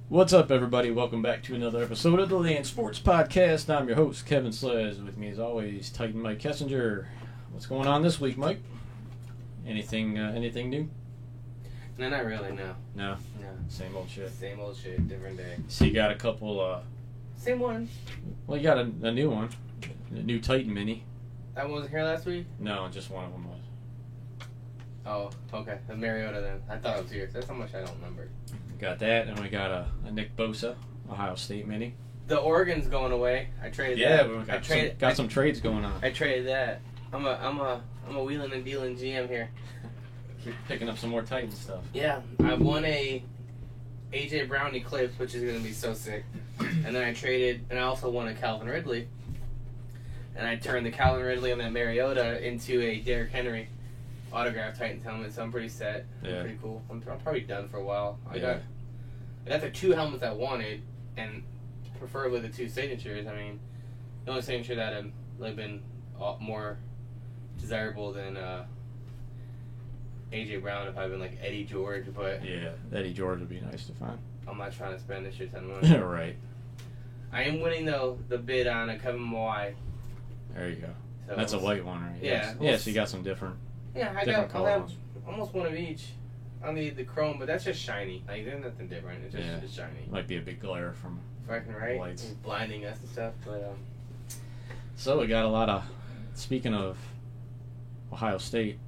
What's up, everybody? Welcome back to another episode of the Land Sports Podcast. I'm your host, Kevin Slez. With me, as always, Titan Mike Kessinger. What's going on this week, Mike? Anything new? No, not really, no. No? No. Same old shit. Same old shit, different day. So you got a couple, Same one. well, you got a new one. A new Titan Mini. That one wasn't here last week? No, just one of them was. Oh, okay. The Mariota then. I thought it was yours. That's how much I don't remember. Got that, and we got a Nick Bosa, Ohio State Mini. The Oregon's going away. I traded Yeah, that. we got some trades going on. I traded that. I'm a wheeling and dealing GM here. Keep picking up some more Titan stuff. Yeah, I won a AJ Brown Eclipse, which is gonna be so sick. And then I traded, and I also won a Calvin Ridley. And I turned the Calvin Ridley on that Mariota into a Derrick Henry autographed Titans helmet, so I'm pretty set. Yeah. Pretty cool. I'm probably done for a while. I Yeah. got the two helmets I wanted, and preferably the two signatures. I mean, the only signature that have like been more desirable than AJ Brown if I've been like Eddie George, but Yeah, Eddie George would be nice to find. I'm not trying to spend a shit ton of money. Right. I am winning though the bid on a Kevin Mawai. There you go. So That's a white one, right? Yeah. Yeah, so you got some different. Yeah, I Different got color I'll ones. have almost one of each. I'll need the chrome, but that's just shiny. Like there's nothing different. It's just Yeah. it's shiny. Might be a big glare from. Fucking right. Lights. It's blinding us and stuff, but So we got a lot of. Speaking of Ohio State,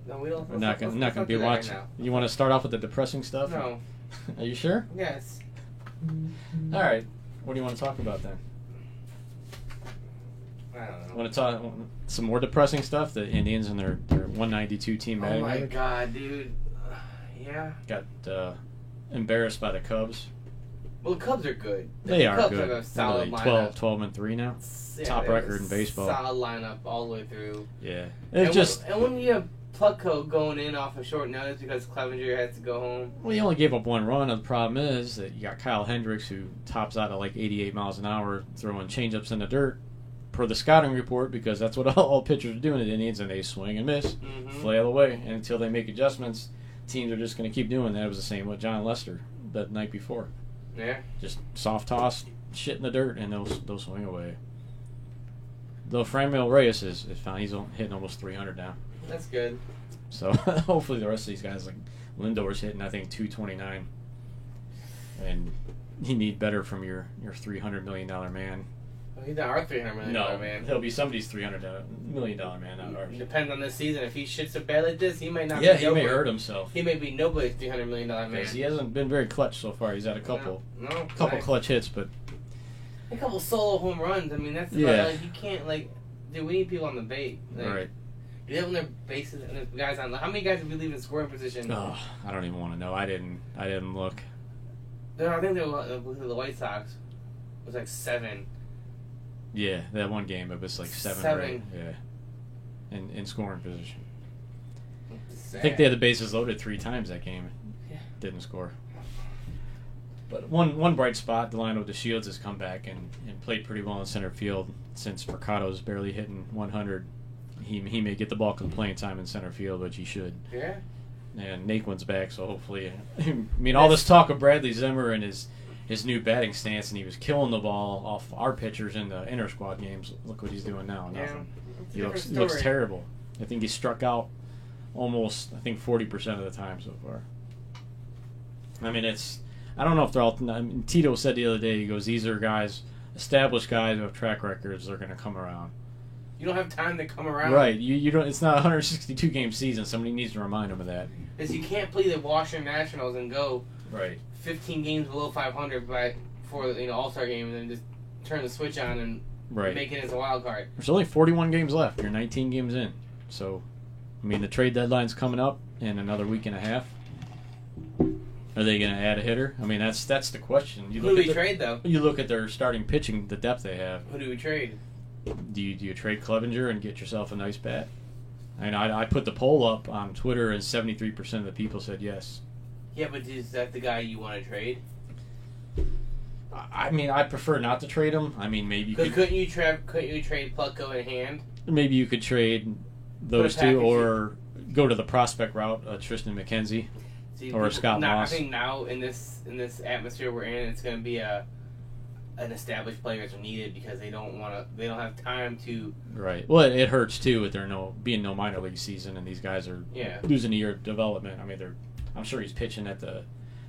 no, we don't. we're not gonna let's be do that watching. right You want to start off with the depressing stuff? now. No. Are you sure? Yes. All right. What do you want to talk about then? I don't know. Want to talk some more depressing stuff? The Indians and their 192 team Oh batting my average god, dude. Yeah. got embarrassed by the Cubs. Well, the Cubs are good. They the are Cubs good. have a They're solid like lineup. 12-3 now. Yeah, top they have record a in baseball. Solid lineup all the way through. Yeah. And It's just. when you have Plutko going in off a short notice because Clevenger has to go home. Well, you only gave up one run, and the problem is that you got Kyle Hendricks, who tops out at like 88 miles an hour, throwing changeups in the dirt, per the scouting report, because that's what all pitchers are doing at Indians, and they swing and miss, flail away, and until they make adjustments, teams are just going to keep doing that. It was the same with John Lester the night before. Yeah. Just soft toss, shit in the dirt, and they'll swing away. Though Franmil Reyes is fine. He's hitting almost 300 now. That's good. So hopefully the rest of these guys, like Lindor's hitting, I think, 229. And you need better from your $300 million man. Well, he's not our $300 million man. He'll be somebody's $300 million man, not ours. Depends on this season. If he shits a bad like this, he may not. Yeah, be he may nobody. hurt himself. He may be nobody's $300 million man. Because he hasn't been very clutch so far. He's had a couple clutch hits, but a couple solo home runs. I mean, that's about, like, you can't dude. We need people on the bait. Like, right. You have on their bases and there's guys on. How many guys did we leave in scoring position? Oh, I don't even want to know. I didn't look. I think the White Sox was like 7. Yeah, that one game it was like 7 or 8. Yeah, in scoring position. I think they had the bases loaded 3 times that game. Yeah. Didn't score. But one bright spot, Delano DeShields has come back and played pretty well in center field since Mercado's barely hitting 100. He may get the bulk of the playing time in center field, which he should. Yeah. And Naquin's back, so hopefully... I mean, all this talk of Bradley Zimmer and his new batting stance, and he was killing the ball off our pitchers in the inter-squad games. Look what he's doing now. Nothing. He looks terrible. I think he struck out almost, 40% of the time so far. I mean, I don't know if they're all... I mean, Tito said the other day, he goes, these are guys, established guys who have track records, they're going to come around. You don't have time to come around. Right. You don't. It's not a 162 game season. Somebody needs to remind them of that. Because you can't play the Washington Nationals and go right 15 games below 500 for the All-Star game and then just turn the switch on and make it as a wild card. There's only 41 games left. You're 19 games in. So, I mean, the trade deadline's coming up in another week and a half. Are they going to add a hitter? I mean, that's the question. Who do we trade, though? You look at their starting pitching, the depth they have. Who do we trade? Do you trade Clevenger and get yourself a nice bat? And I put the poll up on Twitter, and 73% of the people said yes. Yeah, but is that the guy you want to trade? I mean, I prefer not to trade him. I mean, maybe couldn't you trade Plutko in hand? Maybe you could trade those two, or go to the prospect route, Tristan McKenzie. or Scott Moss. I think now in this atmosphere we're in, it's going to be an established players are needed because they don't have time to. Right. Well, it hurts too with there being no minor league season, and these guys are losing a year of development. I mean, I'm sure he's pitching at the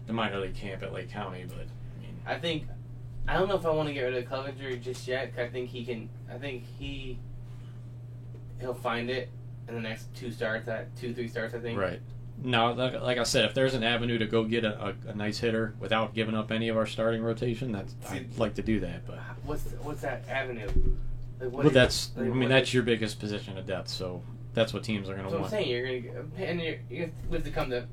minor league camp at Lake County, but I don't know if I want to get rid of Clevenger just yet. I think he'll find it in the next 2-3 starts. I think. Right. Now, like I said, if there's an avenue to go get a nice hitter without giving up any of our starting rotation, I'd like to do that. But what's that avenue? That's your biggest position of depth. So that's what teams are going to want. I'm saying you have to come to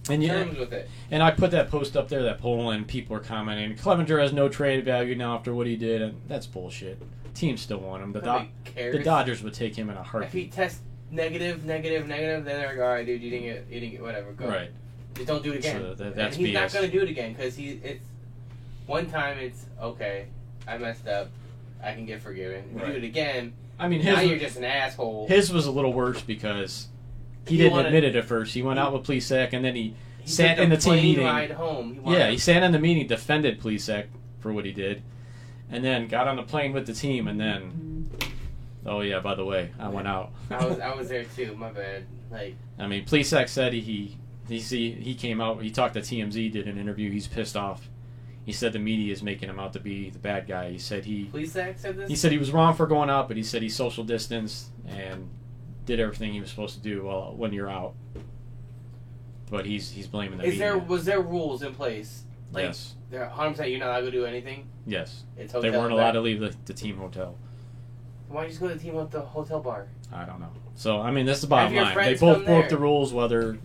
terms with it. And I put that post up there, that poll, and people are commenting, Clevenger has no trade value now after what he did, and that's bullshit. Teams still want him. The Dodgers would take him in a heartbeat. If he tests negative, then they're like, all right, dude, you didn't get whatever. Go. Right. Just don't do it again. So that's he's BS. not going to do it again because it's one time it's okay. I messed up. I can get forgiven. If you do it again, now you're just an asshole. His was a little worse because he didn't admit it at first. He went out with Plesac, and then he sat in the team meeting. Ride home. He sat in the meeting, defended Plesac for what he did, and then got on the plane with the team, and then. Oh yeah, by the way, I went out. I was there too. My bad. Plesac said he came out. He talked to TMZ, did an interview. He's pissed off. He said the media is making him out to be the bad guy. He said Plesac said this. He said he was wrong for going out, but he said he social distanced and did everything he was supposed to do when you're out. But he's blaming the media. Was there rules in place? Yes. 100% you're not allowed to do anything. Yes. They weren't allowed to leave the team hotel. Why don't you just go to the team at the hotel bar? I don't know. So, this is the bottom line. They both broke the rules, whether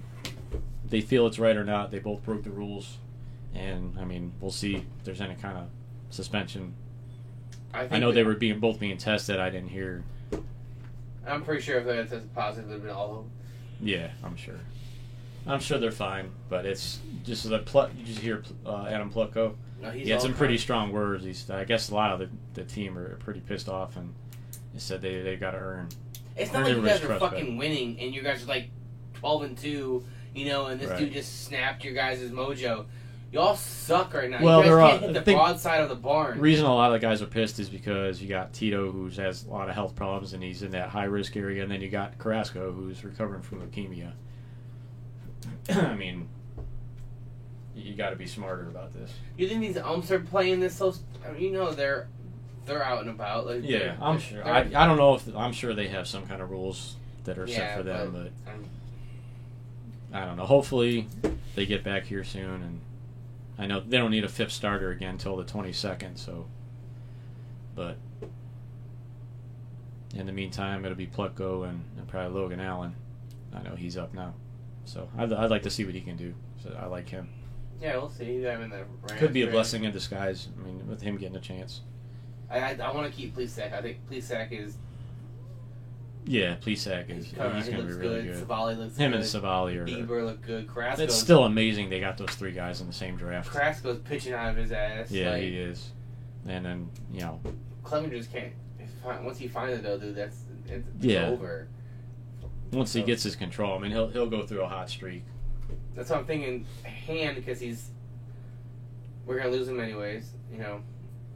they feel it's right or not. They both broke the rules. And, we'll see if there's any kind of suspension. I know they were both being tested. I didn't hear. I'm pretty sure if they had tested positive, it would have been all of them. Yeah, I'm sure. I'm sure they're fine. But it's just you just hear Adam Plutko. No, he had some pretty strong words. I guess a lot of the team are pretty pissed off and they said they got to earn. It's not like you guys are fucking winning and you guys are like 12-2, and this dude just snapped your guys' mojo. Y'all suck right now. Well, you guys can't hit the broadside of the barn. The reason a lot of the guys are pissed is because you got Tito, who has a lot of health problems and he's in that high risk area, and then you got Carrasco, who's recovering from leukemia. You got to be smarter about this. You think these umps are playing this so? They're out and about. I'm sure. I don't know if I'm sure they have some kind of rules that are set for them, but I don't know. Hopefully, they get back here soon, and I know they don't need a fifth starter again until the 22nd. So, but in the meantime, it'll be Plutko and probably Logan Allen. I know he's up now, so I'd like to see what he can do. So I like him. Yeah, we'll see. Could be a blessing in disguise. With him getting a chance. I want to keep Plesac. I think Plesac is. Yeah, Plesac is. He's going to be really good. Savali looks good. Him and Savali are. Bieber look good. Carrasco. It's still amazing they got those three guys in the same draft. Carrasco's pitching out of his ass. Yeah, he is. And then Clevenger just can't. Once he finds it though, dude, it's over. Once he gets his control, he'll go through a hot streak. That's what I'm thinking. Hand, because we're gonna lose him anyways,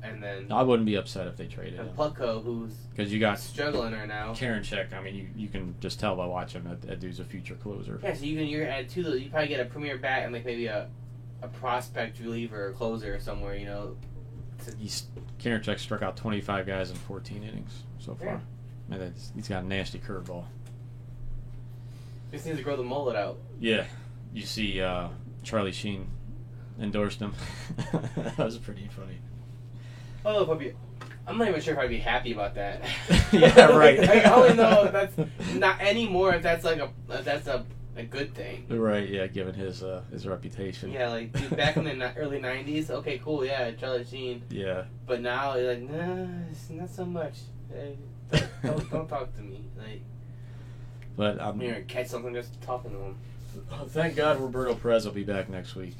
and then I wouldn't be upset if they traded him. Plutko, who's because you got struggling right now. Karinchak, you can just tell by watching that dude's a future closer. Yeah, so you're at two. You probably get a premier bat and maybe a prospect reliever or closer somewhere. Karinchak struck out 25 guys in 14 innings so far. Yeah. He's got a nasty curveball. Just needs to grow the mullet out. Yeah. You see Charlie Sheen endorsed him. That was pretty funny. Oh, I'm not even sure if I'd be happy about that. Yeah, right. I don't know if that's not anymore. If that's a good thing. Right. Yeah, given his reputation. Yeah, dude, back in the early '90s. Okay, cool. Yeah, Charlie Sheen. Yeah. But now you're like, nah, it's not so much. Hey, don't talk to me. But I'm here to catch something just talking to him. Thank God Roberto Perez will be back next week.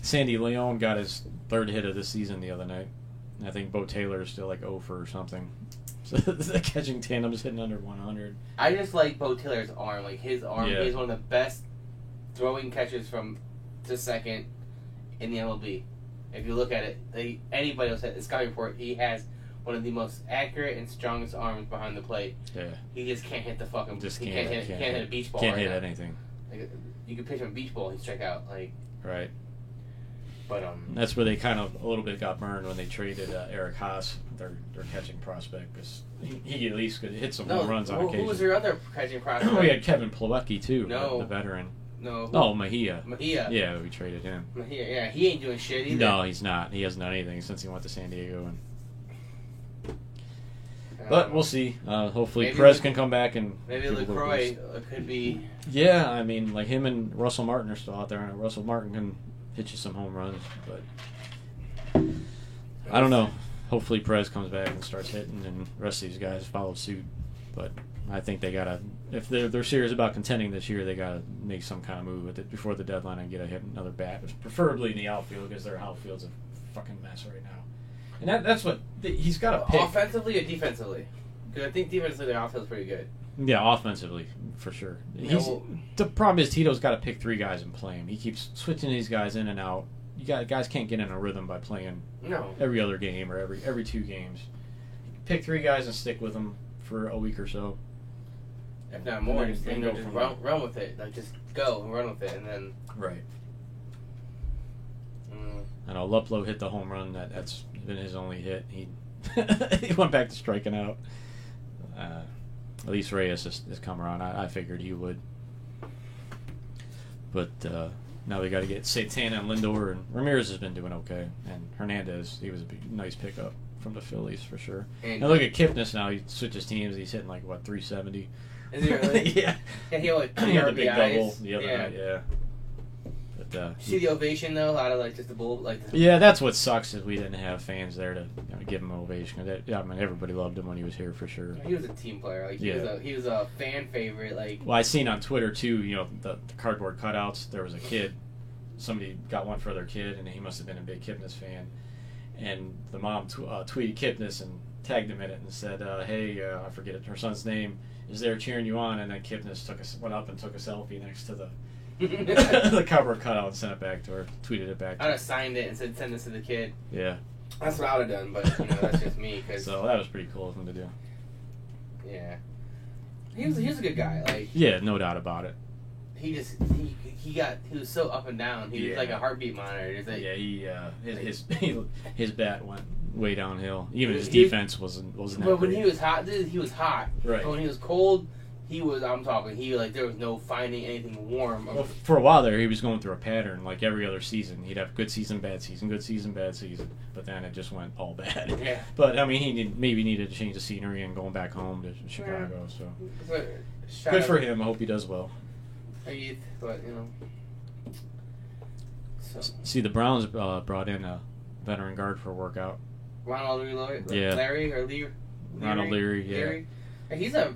Sandy Leon got his third hit of the season the other night. I think Bo Taylor is still 0 for or something. So the catching tandem is hitting under 100. I just like Bo Taylor's arm. His arm is one of the best throwing catches from to second in the MLB. If you look at it, anybody else at the Sky Report, he has one of the most accurate and strongest arms behind the plate. Yeah. He just can't hit the fucking. Just he can't hit a beach ball. Can't right hit now. anything. Like, you could pitch him a beach ball, he'd strike out. Like. Right. But that's where they kind of a little bit got burned when they traded Eric Haas, their catching prospect, because he at least could hit some home runs on occasion. Who was their other catching prospect? We had Kevin Plawecki too, No. the veteran. No. Oh, Mejia. Mejia. Yeah, we traded him. Mejia, yeah, he ain't doing shit either. No, he's not. He hasn't done anything since he went to San Diego. But we'll see. Hopefully, Perez can come back and maybe LaCroix could be. Yeah, I mean, like him and Russell Martin are still out there, and Russell Martin can hit you some home runs, but I don't know. Hopefully, Perez comes back and starts hitting, and the rest of these guys follow suit. But I think they gotta, if they're serious about contending this year, they gotta make some kind of move with it before the deadline and hit another bat, preferably in the outfield, because their outfield's a fucking mess right now. And that's what he's got to pick. Offensively or defensively? Because I think defensively their outfield's pretty good. Yeah, offensively for sure. The problem is Tito's got to pick 3 guys and play them. He keeps switching these guys in and out. Guys can't get in a rhythm by playing every other game or every 2 games. Pick 3 guys and stick with them for a week or so. If not more, just run with it. Like just go and run with it, and then right. I know Luplow hit the home run. That's been his only hit. He went back to striking out. At least Reyes has come around. I figured he would. But now they got to get Santana and Lindor, and Ramirez has been doing okay. And Hernandez, he was a nice pickup from the Phillies for sure. And look at Kipnis now. He switches teams. He's hitting like, 370? Is he really? Yeah. Yeah, he only had the big double the other night, yeah. See the ovation though, out of just the bull, Yeah, that's what sucks is we didn't have fans there to give him an ovation. I mean, everybody loved him when he was here for sure. He was a team player. He was a fan favorite. Well, I seen on Twitter too. The cardboard cutouts. There was a kid. Somebody got one for their kid, and he must have been a big Kipnis fan. And the mom tweeted Kipnis and tagged him in it and said, "Hey, I forget her son's name is there cheering you on." And then Kipnis went up and took a selfie next to the. The cover cutout and sent it back to her, tweeted it back to her. I'd have signed it and said send this to the kid. Yeah. That's what I would have done, but that's just me. So that was pretty cool of him to do. Yeah. He was a good guy. Yeah, no doubt about it. He was so up and down. He was like a heartbeat monitor. His bat went way downhill. Even his defense wasn't. But when he was hot, he was hot. Right. But when he was cold. There was no finding anything warm. Well, for a while there, he was going through a pattern like every other season. He'd have good season, bad season, good season, bad season. But then it just went all bad. Yeah. But, I mean, he maybe needed to change the scenery and going back home to Chicago. So good for him. I hope he does well. See, the Browns brought in a veteran guard for a workout. Ronald Leary? Yeah. Ronald Leary, yeah. Leary? He's a...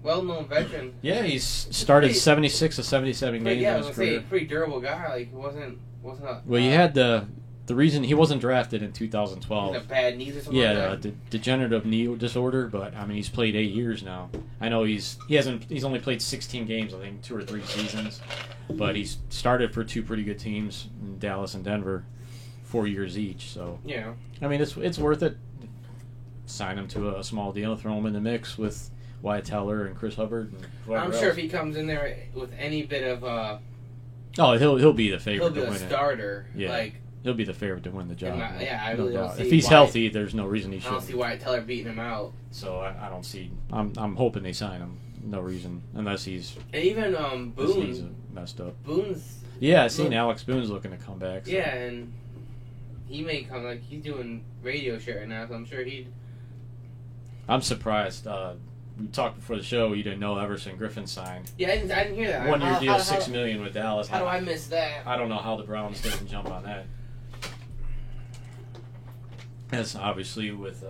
well-known veteran. Yeah, he's started 76 or 77 games in his career. Pretty durable guy. He wasn't. Well, he had the reason he wasn't drafted in 2012. He had a bad knee or something. Yeah, degenerative knee disorder. But I mean, he's played 8 years now. I know he's only played 16 games. I think 2 or 3 seasons. But he's started for 2 pretty good teams in Dallas and Denver, 4 years each. So yeah, I mean, it's worth it. Sign him to a small deal, throw him in the mix with Wyatt Teller and Chris Hubbard. And I'm sure if he comes in there with any bit of he'll be the favorite to win it. He'll be a starter. Yeah, he'll be the favorite to win the job. I really don't see if he's healthy, there's no reason he shouldn't. I don't see Wyatt Teller beating him out. So I don't see. I'm hoping they sign him. No reason unless he's. And even Boone's messed up. Boone's. Yeah, I seen Alex Boone's looking to come back. So. Yeah, and he may come he's doing radio shit right now, so I'm sure he'd. I'm surprised. We talked before the show. You didn't know Everson Griffin signed. Yeah, I didn't hear that. 1 year deal, $6 million with Dallas. How do I miss that? I don't know how the Browns didn't jump on that. As obviously with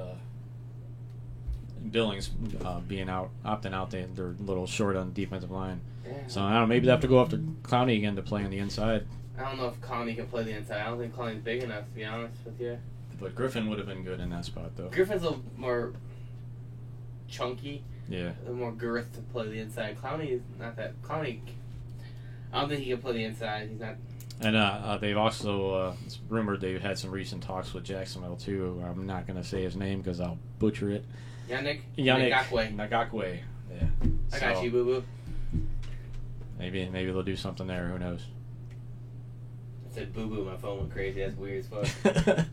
Billings opting out, they're a little short on the defensive line. Yeah. So I don't know. Maybe they have to go after Clowney again to play on the inside. I don't know if Clowney can play the inside. I don't think Clowney's big enough, to be honest with you. But Griffin would have been good in that spot, though. Griffin's a little more chunky. Yeah. A little more girth to play the inside. Clowney is not that. Clowney, I don't think he can play the inside. He's not. And they've also, it's rumored they've had some recent talks with Jacksonville, too. I'm not going to say his name because I'll butcher it. Yannick Ngakwe. Yeah. I got you, boo-boo. Maybe they'll do something there. Who knows? I said boo-boo. My phone went crazy. That's weird as fuck.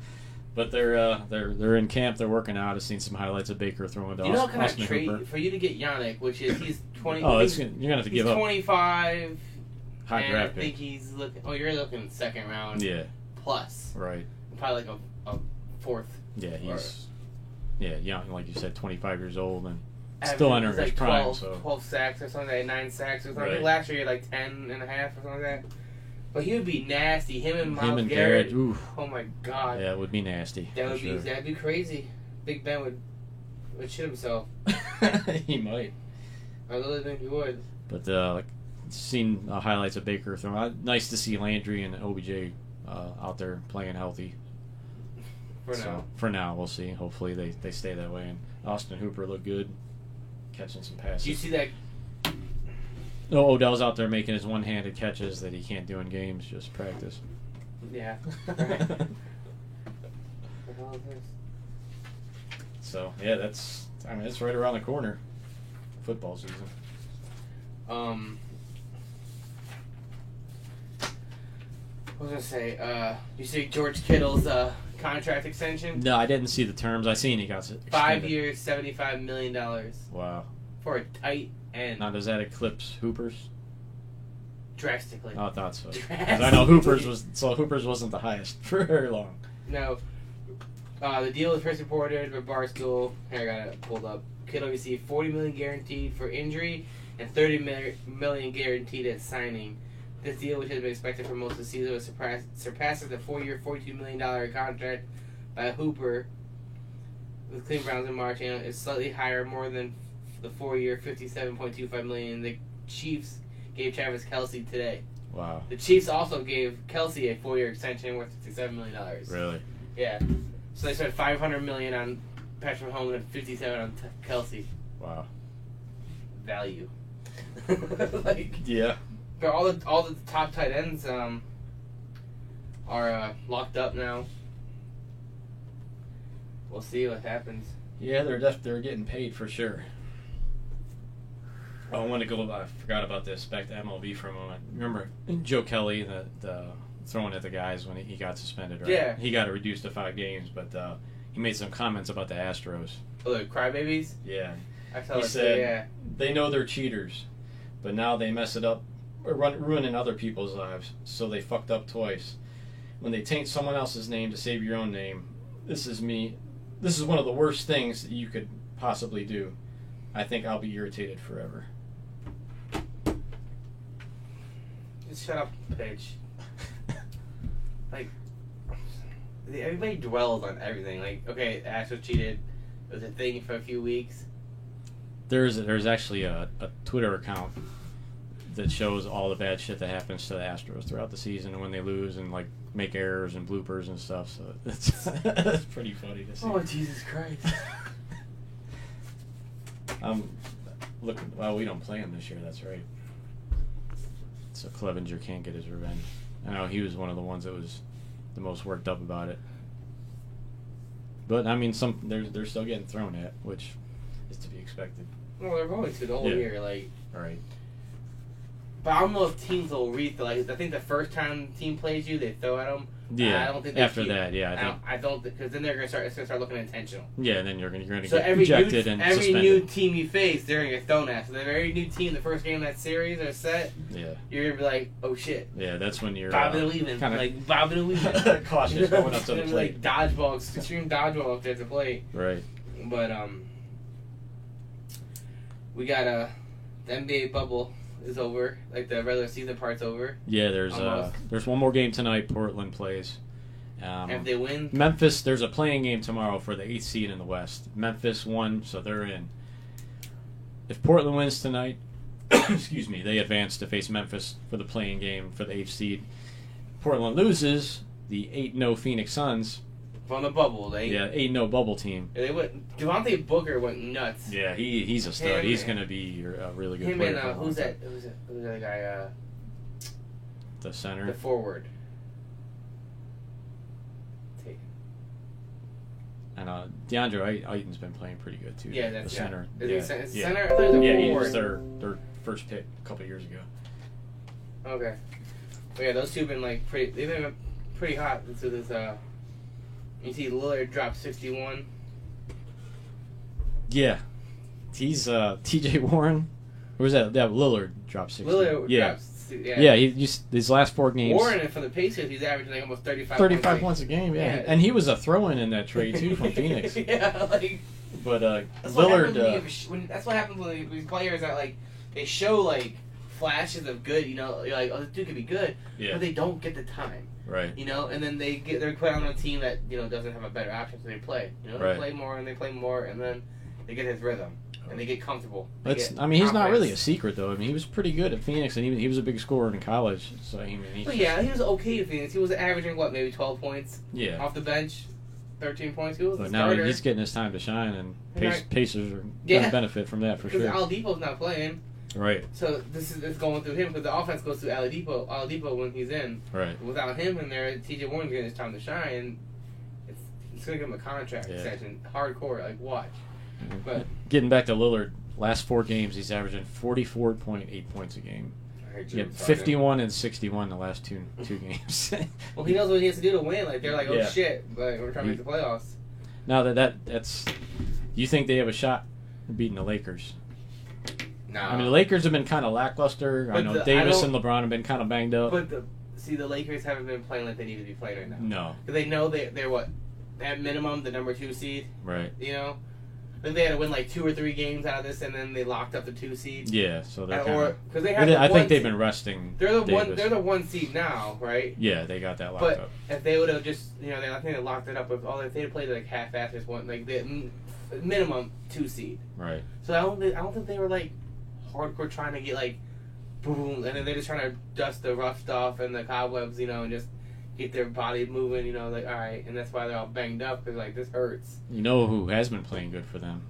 But they're in camp. They're working out. I've seen some highlights of Baker throwing to You know what kind of Austin trade Hooper. for you to get Yannick, which is he's 20. Oh, you're gonna have to give he's up 25. high and draft I pick. think he's looking. Oh, you're looking second round. Yeah, Plus. right. Probably like a fourth. Yeah, young, like you said, 25 years old and Average, still entering like his prime. 12, So 12 sacks or something, like 9 sacks or something. I Right. think last year he had like 10 and a half or something like that. But he would be nasty. Him and Myles Garrett, ooh, Oh my god. yeah, it would be nasty. That for would be sure. that'd be crazy. Big Ben would shit himself. He might. I really think he would. But like, seen highlights of Baker throwing. Nice to see Landry and OBJ out there playing healthy. For now, we'll see. Hopefully they stay that way. And Austin Hooper looked good, catching some passes. Did you see that? No, Odell's out there making his one-handed catches that he can't do in games, just practice. Yeah. Right. So yeah, it's right around the corner. Football season. What was I gonna say? You see George Kittle's contract extension? No, I didn't see the terms. I seen he got it. 5 years, $75 million Wow. for a tight end. Now does that eclipse Hooper's? Drastically. Oh, I thought so. 'Cause Drastically. I know Hooper's wasn't the highest for very long. No. The deal was first reported by Barstool. Here, I got it pulled up. Kittle received $40 million guaranteed for injury and $30 million guaranteed at signing. This deal, which has been expected for most of the season, surpasses the 4-year, $42 million contract by Hooper with Cleveland Browns in March, and is slightly higher, more than the 4-year, $57.25 million the Chiefs gave Travis Kelce today. Wow. The Chiefs also gave Kelce a 4-year extension worth $57 million. Really? Yeah. So they spent $500 million on Patrick Mahomes and $57 on Kelce. Wow. Value. Like, Yeah. but all the top tight ends are locked up now. We'll see what happens. Yeah, they're getting paid for sure. Oh, I want to I forgot about this. Back to MLB for a moment. Remember Joe Kelly, the throwing at the guys when he got suspended, right? Yeah. He got reduced to 5 games, but he made some comments about the Astros. Oh, the crybabies? Yeah. I saw He that said, too, yeah. they know they're cheaters, but now they mess it up, ruining other people's lives, so they fucked up twice. When they taint someone else's name to save your own name, this is one of the worst things that you could possibly do. I think I'll be irritated forever. Just shut up, bitch. Like, everybody dwells on everything. Like, okay, Astros cheated. It was a thing for a few weeks. There's actually a Twitter account that shows all the bad shit that happens to the Astros throughout the season and when they lose and like make errors and bloopers and stuff. So it's pretty funny to see. Oh, Jesus Christ. Look, well, we don't play him this year. That's right. So Clevenger can't get his revenge. I know he was one of the ones that was the most worked up about it. But I mean, they're still getting thrown at, which is to be expected. Well, they're going to the whole year, like. All right. But I don't know if teams will read. Like, I think the first time the team plays you, they throw at them. Yeah. I don't think after that, yeah, I don't because then they're gonna start looking intentional. Yeah, and then you're gonna So get every ejected and every suspended. new team you face, they're gonna get thrown at. So every new team, the first game of that series or set, Yeah. you're gonna be like, oh shit. Yeah, that's when you're Bobbing and weaving, kinda like bobbing and weaving, cautious going up to the And, plate. like dodgeball, extreme dodgeball up there to play. Right. But we got the NBA bubble is over, like the regular season part's over. Yeah, Almost. there's one more game tonight. Portland plays. And if they win, Memphis, there's a playing game tomorrow for the 8th seed in the West. Memphis won, so they're in. If Portland wins tonight, excuse me, they advance to face Memphis for the playing game for the 8th seed. Portland loses, the 8-0 Phoenix Suns. from the bubble, 8-0 bubble team. They went. Devontae Booker went nuts. Yeah, he's a stud. Him He's and- going to be a really good Him player. and for a long who's time. that? Who's the other guy? The center. The forward. And DeAndre Ayton's been playing pretty good too. Yeah, that's the center. Is yeah. he center? I thought he was a he forward. was their first pick a couple years ago. Okay. But yeah, those two have been they've been pretty hot into this. You see Lillard dropped 61. Yeah, he's T.J. Warren. Or was that Lillard dropped 60? Lillard dropped. Yeah. His last 4 games. Warren for the Pacers, he's averaging almost 35 points a game. Yeah, and he was a throw-in in that trade too from Phoenix. Yeah, but that's Lillard. That's what happens when these players are they show flashes of good. You're like, oh, this dude could be good, but they don't get the time. Right. And then they're put on a team that doesn't have a better option, so they play. They play more and they play more, and then they get his rhythm and they get comfortable. He's not really a secret though. I mean, he was pretty good at Phoenix, and he was a big scorer in college. So he was okay at Phoenix. He was averaging maybe 12 points. Yeah. Off the bench, 13 points. He was but a now starter. he's getting his time to shine, and Pacers are going to benefit from that for sure. Because Oladipo's not playing. Right. So it's going through him because the offense goes through Oladipo when he's in. Right. Without him in there, T.J. Warren's getting his time to shine. And it's going to give him a contract extension. Hardcore, watch. But getting back to Lillard, last 4 games he's averaging 44.8 points a game. He had 51 and 61 the last two games. Well, he knows what he has to do to win. They're like, oh shit, we're trying to make the playoffs. Now that's, do you think they have a shot at beating the Lakers? No. I mean, the Lakers have been kind of lackluster. I know Davis and LeBron have been kind of banged up. But the Lakers haven't been playing like they need to be playing right now. No. Because they know they're what? At minimum, the number 2 seed. Right. I think they had to win 2 or 3 games out of this, and then they locked up the 2 seed. Yeah, so they're because they have. I think they've been resting. They're the 1 seed now, right? Yeah, they got that locked up. But if they would have just, I think they locked it up. If they had played half-assed, just one the minimum 2 seed. Right. So I don't think they were hardcore trying to get boom, and then they're just trying to dust the rough stuff and the cobwebs, and just get their body moving, all right, and that's why they're all banged up because this hurts. You know who has been playing good for them?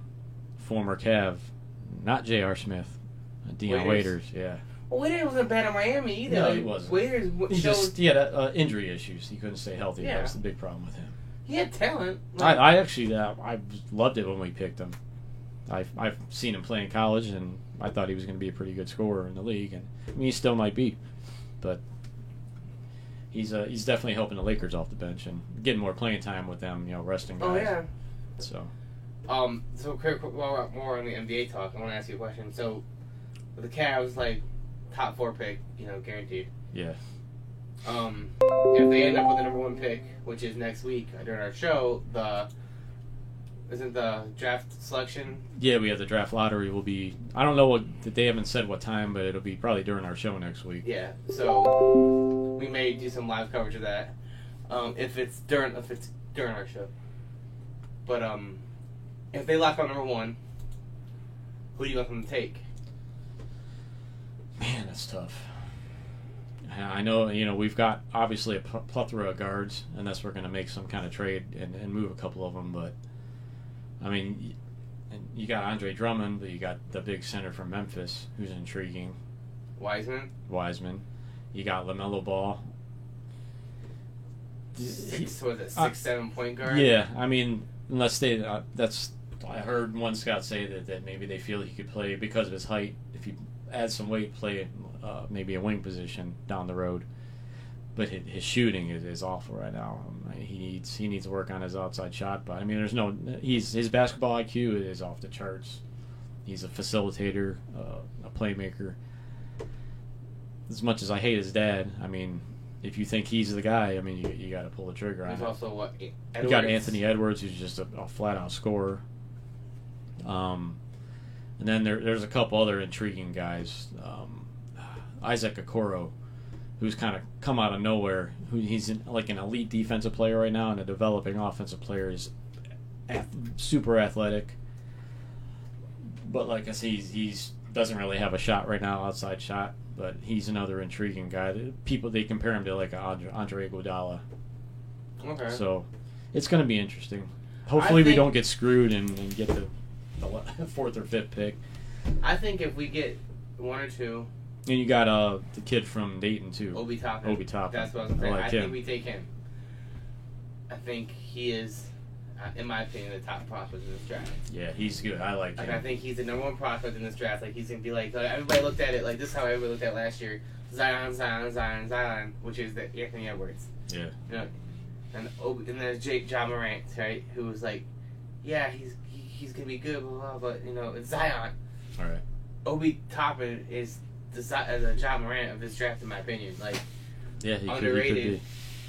Former Cav, not J.R. Smith, Dion Waiters. Yeah. Well, Waiters wasn't bad in Miami either. No, he wasn't. Waiters he had injury issues. He couldn't stay healthy. Yeah. That was the big problem with him. He had talent. I actually I loved it when we picked him. I've seen him play in college, and I thought he was going to be a pretty good scorer in the league, and he still might be, but he's definitely helping the Lakers off the bench and getting more playing time with them, resting guys. Oh yeah. So. So quick, more on the NBA talk. I want to ask you a question. So, with the Cavs, top 4 pick, guaranteed. Yeah. If they end up with the number 1 pick, which is next week during our show, isn't the draft selection? Yeah, we have the draft lottery. Will be. I don't know they haven't said what time, but it'll be probably during our show next week. Yeah. So we may do some live coverage of that. If it's during our show. But if they lock on number 1, who do you want them to take? Man, that's tough. I know, we've got obviously a plethora of guards, unless we're going to make some kind of trade and move a couple of them. But I mean, you got Andre Drummond, but you got the big center from Memphis, who's intriguing. Wiseman. You got LaMelo Ball. 6'7" point guard. Yeah, I mean, unless they I heard one scout say that maybe they feel he could play because of his height. If he adds some weight, play maybe a wing position down the road. But his shooting is awful right now. He needs to work on his outside shot. But I mean, his basketball IQ is off the charts. He's a facilitator, a playmaker. As much as I hate his dad, I mean, if you think he's the guy, I mean, you got to pull the trigger on it. There's also You got Anthony Edwards, who's just a flat-out scorer. And then there's a couple other intriguing guys. Isaac Okoro, who's kind of come out of nowhere. He's an elite defensive player right now and a developing offensive player. He's super athletic. But like I said, he's doesn't really have a shot right now, outside shot. But he's another intriguing guy. They compare him to Andre Iguodala. Okay. So it's going to be interesting. Hopefully we don't get screwed and get the 4th or 5th pick. I think if we get 1 or 2, And you got the kid from Dayton too. Obi Toppin. Obi Toppin. That's what I was saying. I think him. we take him. I think he is, in my opinion, the top prospect in this draft. Yeah, he's good. I like him. I think he's the number one prospect in this draft. Like, he's gonna be like everybody looked at it like this is how everybody looked at it last year. Zion, which is the Anthony Edwards. Yeah. You know, and there's Ja Morant, right? Who was like, yeah, he's gonna be good, blah, blah, but you know, it's Zion. All right. Obi Toppin is the Ja Morant of this draft, in my opinion. Like, yeah, he underrated.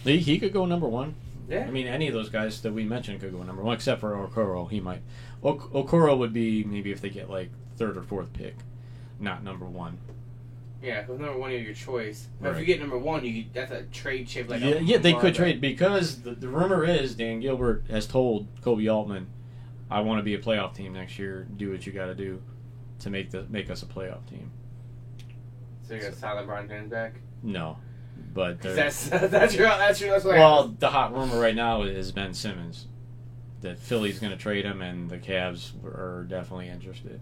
Could be. He could go number one. Yeah. I mean, any of those guys that we mentioned could go number one, except for Okoro. He might. Okoro would be maybe if they get like third or fourth pick, not number one. Yeah, because number one is your choice. But Right. if you get number one, that's a trade chip. Like Yeah, they could trade because the rumor is Dan Gilbert has told Kobe Altman, "I want to be a playoff team next year. Do what you got to do to make us a playoff team." So you got Tyler LeBron James back. No, but That's what well, the hot rumor right now is Ben Simmons, that Philly's going to trade him and the Cavs are definitely interested.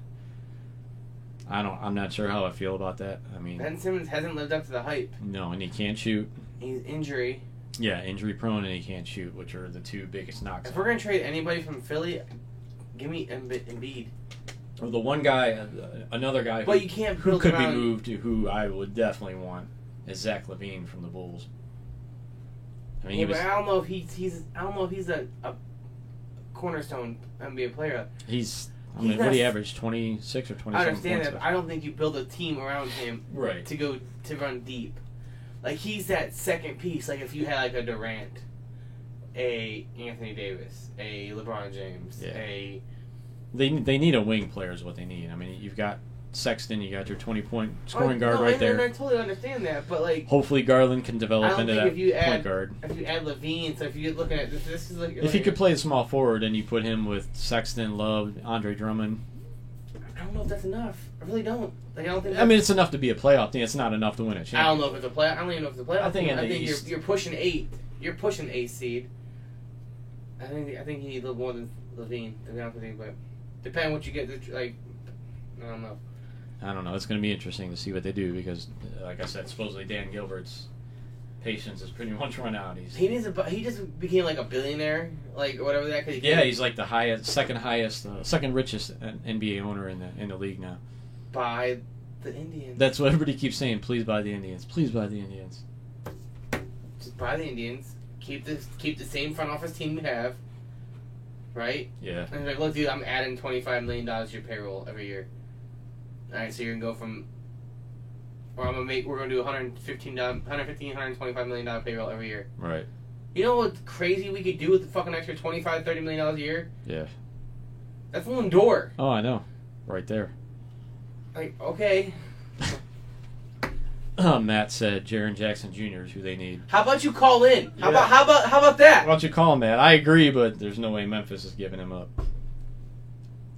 I'm not sure how I feel about that. I mean, Ben Simmons hasn't lived up to the hype. no, and he can't shoot. He's injury. Yeah, injury prone and he can't shoot, which are the two biggest knocks. If we're gonna trade anybody from Philly, give me Embiid. Or the one guy, another guy But you can't who build could be around- moved to, who I would definitely want, is Zach LaVine from the Bulls. I mean, Yeah, he was, but I don't know if he's a cornerstone NBA player. he's. I He's mean, what do you not- average? 26 or 27 I understand points? that, but I don't think you build a team around him Right. to run deep. Like, he's that second piece. Like, if you had like a Durant, a Anthony Davis, a LeBron James, Yeah. a They need a wing player is what they need. I mean, you've got Sexton, you got your 20-point scoring guard right there. And I totally understand that, but like, Hopefully Garland can I develop don't into think that if you point add guard. Levine, so if you're looking at this is like If he could play the small forward and you put him with Sexton, Love, Andre Drummond. I don't know if that's enough. I really don't. Like, I don't think. I mean, it's enough to be a playoff team. It's not enough to win a I championship. don't know if it's a play. I don't even know if it's a playoff. I think team. in I the think East- you're pushing 8. You're pushing 8 seed. I think you need a little more than Levine, to be honest with you, but depending on what you get, like, I don't know. I don't know. It's going to be interesting to see what they do because, like I said, supposedly Dan Gilbert's patience is pretty much run out. He just became like a billionaire, like whatever that. Cause He's like the second richest NBA owner in the league now. By the Indians. That's what everybody keeps saying. Please buy the Indians. Please buy the Indians. Just buy the Indians. Keep the same front office team you have. Right. Yeah. And like, look, dude, I'm adding $25 million to your payroll every year. All right, so you're gonna go from, or we're gonna do $125 million payroll every year. Right. You know what crazy we could do with the fucking extra $25-30 million a year? Yeah. That's one door. Oh, I know. Right there. Like, okay. Matt said Jaren Jackson Jr. is who they need. How about you call in? How Yeah. about that? Why don't you call him that? I agree, but there's no way Memphis is giving him up.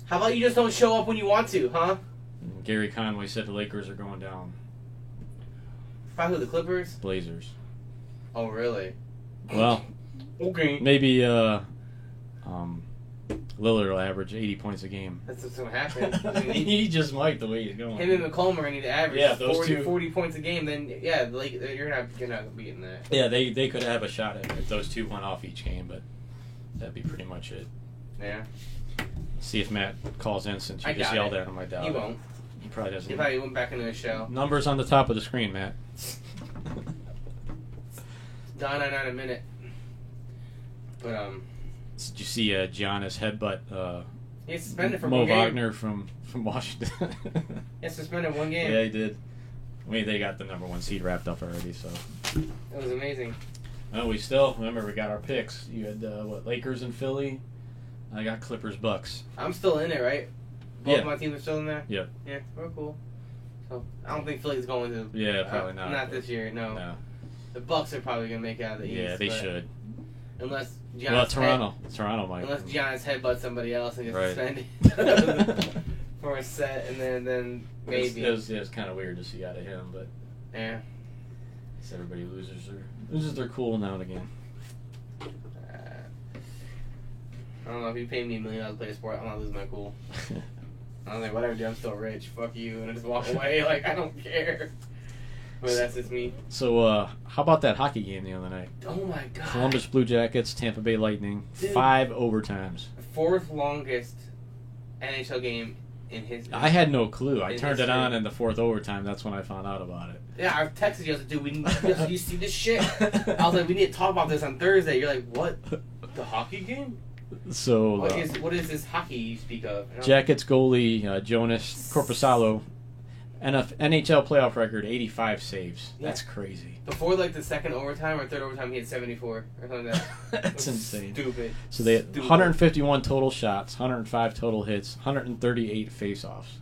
How about you just don't show up when you want to, huh? And Gary Conway said the Lakers are going down. By who? The Clippers? Blazers. Oh, really? Well, Okay. maybe Lillard will average 80 points a game. That's what's gonna happen. I mean, He just might the way he's going. him and McCollum are gonna need to average Yeah, those two. 40 points a game. Then yeah, like you're not beating that. Yeah, they could have a shot at it if those two went off each game, but that'd be pretty much it. Yeah. See if Matt calls in since you I just doubt yelled it. at him. I doubt He it. won't. He probably doesn't. He probably went back into his show. Numbers on the top of the screen, Matt. Down in a minute. But Did you see Giannis headbutt he's suspended for Mo one game. Wagner from Washington? He's suspended one game. Yeah, he did. I mean, they got the number one seed wrapped up already, so. It was amazing. Oh, we got our picks. You had Lakers and Philly. I got Clippers Bucks. I'm still in it, right? Both Yeah. my teams are still in there? Yep. Yeah, we're cool. So I don't think Philly's going to. Yeah, probably not. Not this year, no. No. The Bucks are probably going to make it out of the East. Yeah, they but should. Unless Giannis Well, Toronto might. Unless Giannis headbutts somebody else and gets Right. suspended for a set, and then maybe. It was kind of weird to see out of him, but Yeah. it's everybody loses their cool now and again. I don't know, if you pay me $1 million to play a sport, I'm not losing my cool. I'm like, whatever, dude, I'm still rich. Fuck you. And I just walk away like, I don't care. But that's just me. So, how about that hockey game the other night? Oh my god. Columbus Blue Jackets, Tampa Bay Lightning, Dude. 5 overtimes. Fourth longest NHL game in history. I had no clue. I In turned it history. on in the 4th overtime. That's when I found out about it. Yeah, I texted you. I was like, dude, you see this shit? I was like, we need to talk about this on Thursday. You're like, what? The hockey game? So, What is this hockey you speak of? And I was Jackets goalie Jonas Corposalo, NHL playoff record, 85 saves. Yeah. That's crazy. before like the second overtime or third overtime, he had 74 or something like that. That's insane. Stupid. So they had Stupid. 151 total shots, 105 total hits, 138 face-offs.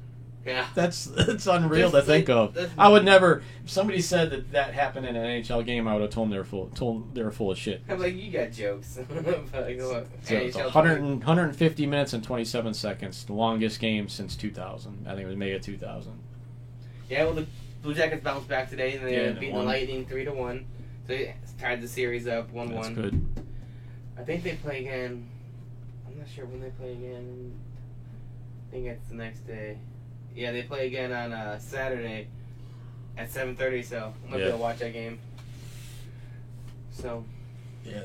Yeah. That's unreal to think of. that's- I would never. If somebody said that happened in an NHL game, I would have told them they were full of shit. I'm like, you got jokes. But, like, look, So it's NHL 150 minutes and 27 seconds, the longest game since 2000. I think it was May of 2000. Yeah, well, the Blue Jackets bounced back today, and they Yeah, beat the won. Lightning 3-1. So they tied the series up 1-1. That's good. I think they play again. I'm not sure when they play again. I think it's the next day. Yeah, they play again on Saturday at 7:30. So I'm gonna be able to watch that game. So Yeah,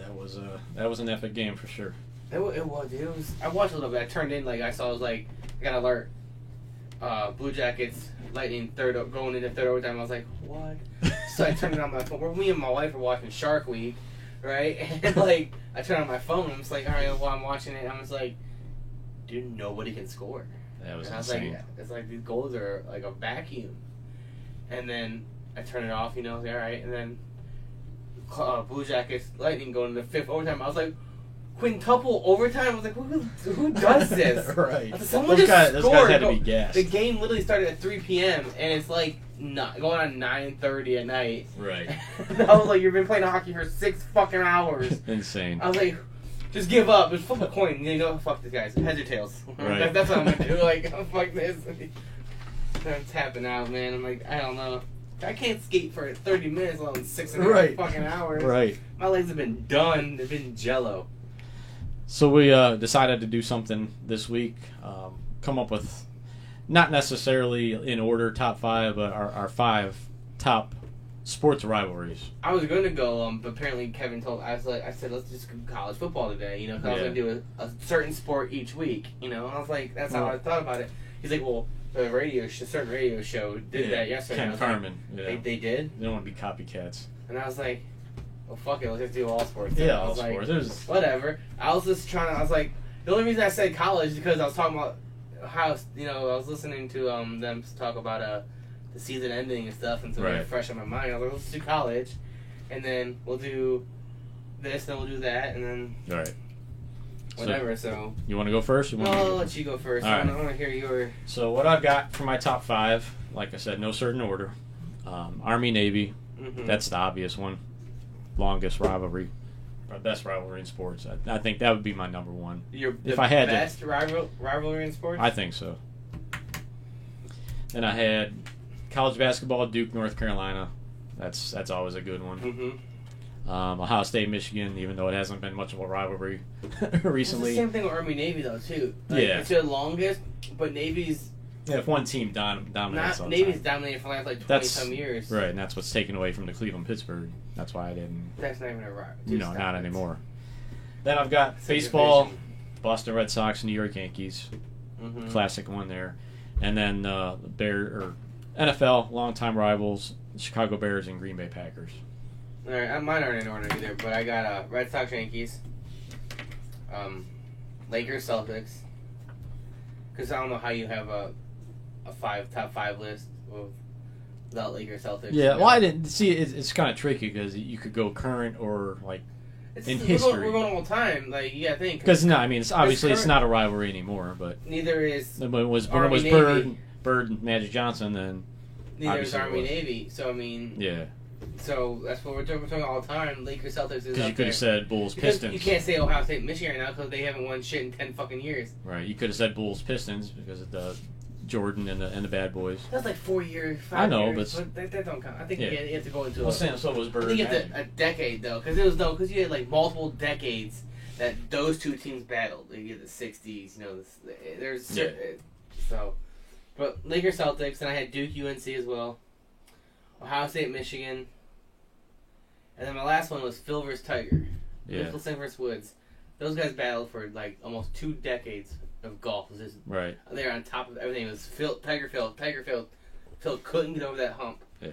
that was an epic game for sure. it was. Dude. It was. I watched a little bit. I turned in I saw. I was like, I got an alert. Blue Jackets, Lightning going into third overtime. I was like, what? So I turned it on my phone. Me and my wife were watching Shark Week, right? And I turned on my phone. I'm just like, all right, while I'm watching it, I'm just like, dude, nobody can score. That was And I was insane. like, it's like these goals are like a vacuum. And then I turn it off, all right. And then Blue Jackets, Lightning going to the fifth overtime. I was like, quintuple overtime. I was like, who does this? Right. I was like, someone Those just guys scored. had to be gassed. The game literally started at 3 p.m. and it's like going on 9:30 at night. Right. I was like, you've been playing hockey for 6 fucking hours. Insane. I was like, just give up. Just flip a coin. Fuck these guys. Heads or tails. Right. That's what I'm gonna do. Fuck this. I'm tapping out, man. I'm like, I don't know. I can't skate for 30 minutes, let alone 6.5 Right. fucking hours. Right. My legs have been done. They've been jello. So we decided to do something this week. Come up with, not necessarily in order, top 5, but our 5 top sports rivalries. I was gonna go, but apparently Kevin I said, let's just go college football today, because I was gonna do a certain sport each week, and I was like, that's how I thought about it. He's like, well, a certain radio show did that yesterday. Ken I was like, Carmen. They did? They don't want to be copycats. And I was like, well, fuck it, let's just do all sports. Yeah, I all was like, sports. There's- whatever. I was just I was like, the only reason I said college is because I was talking about how, I was listening to them talk about the season ending and stuff, and so it was fresh on my mind. I was like, let's do college, and then we'll do this, then we'll do that, and then All right. whatever. So You want to go first? no, I'll let you go first. All I right. want to hear your. So what I've got for my top 5, like I said, no certain order. Army, Navy. Mhm. That's the obvious one. Longest rivalry. Or best rivalry in sports. I think that would be my number 1. Your If I had to- best rivalry in sports. I think so. Then I had college basketball, Duke, North Carolina. That's always a good one. Mm-hmm. Ohio State, Michigan, even though it hasn't been much of a rivalry recently. It's the same thing with Army Navy though too. Yeah. It's the longest, but Navy's Yeah, if one team dominates all the Navy's time. dominated for the last 20 That's some years. right, and that's what's taken away from the Cleveland Pittsburgh. That's why I didn't. That's not even a rivalry. No, not anymore. Then I've got baseball, Boston Red Sox, New York Yankees. Mm-hmm. Classic one there. And then NFL, longtime rivals, Chicago Bears and Green Bay Packers. All right, mine aren't in order either, but I got Red Sox, Yankees, Lakers, Celtics. Because I don't know how you have a top five list without Lakers, Celtics. Yeah, well, I didn't see. It's kind of tricky because you could go current or in history. We're going all time. You gotta think. Because no, I mean, it's current- not a rivalry anymore. But Neither is when it was Army, Bird, Navy. and Magic Johnson, then neither is obviously it Army, was. Navy. So I mean, yeah, so that's what we're talking all the time. Lakers, Celtics is because up you could there. have said Bulls, Because Pistons. you can't say Ohio State, Michigan right now because they haven't won shit in 10 fucking years. Right, you could have said Bulls, Pistons because of the Jordan and the Bad Boys. That's like 4 years, 5 I know, years. but that don't count. I think Yeah. you have to go into Well, so was Bird. I think you have Magic. to, a decade though, because you had multiple decades that those two teams battled. You get the 60s, there's so, but Lakers, Celtics, and I had Duke, UNC as well. Ohio State, Michigan. And then my last one was Phil versus Tiger. Yeah. Mickelson versus Woods. Those guys battled for like almost 2 decades of golf. It was just, Right. they were on top of everything. It was Tiger failed. Phil couldn't get over that hump. Yeah.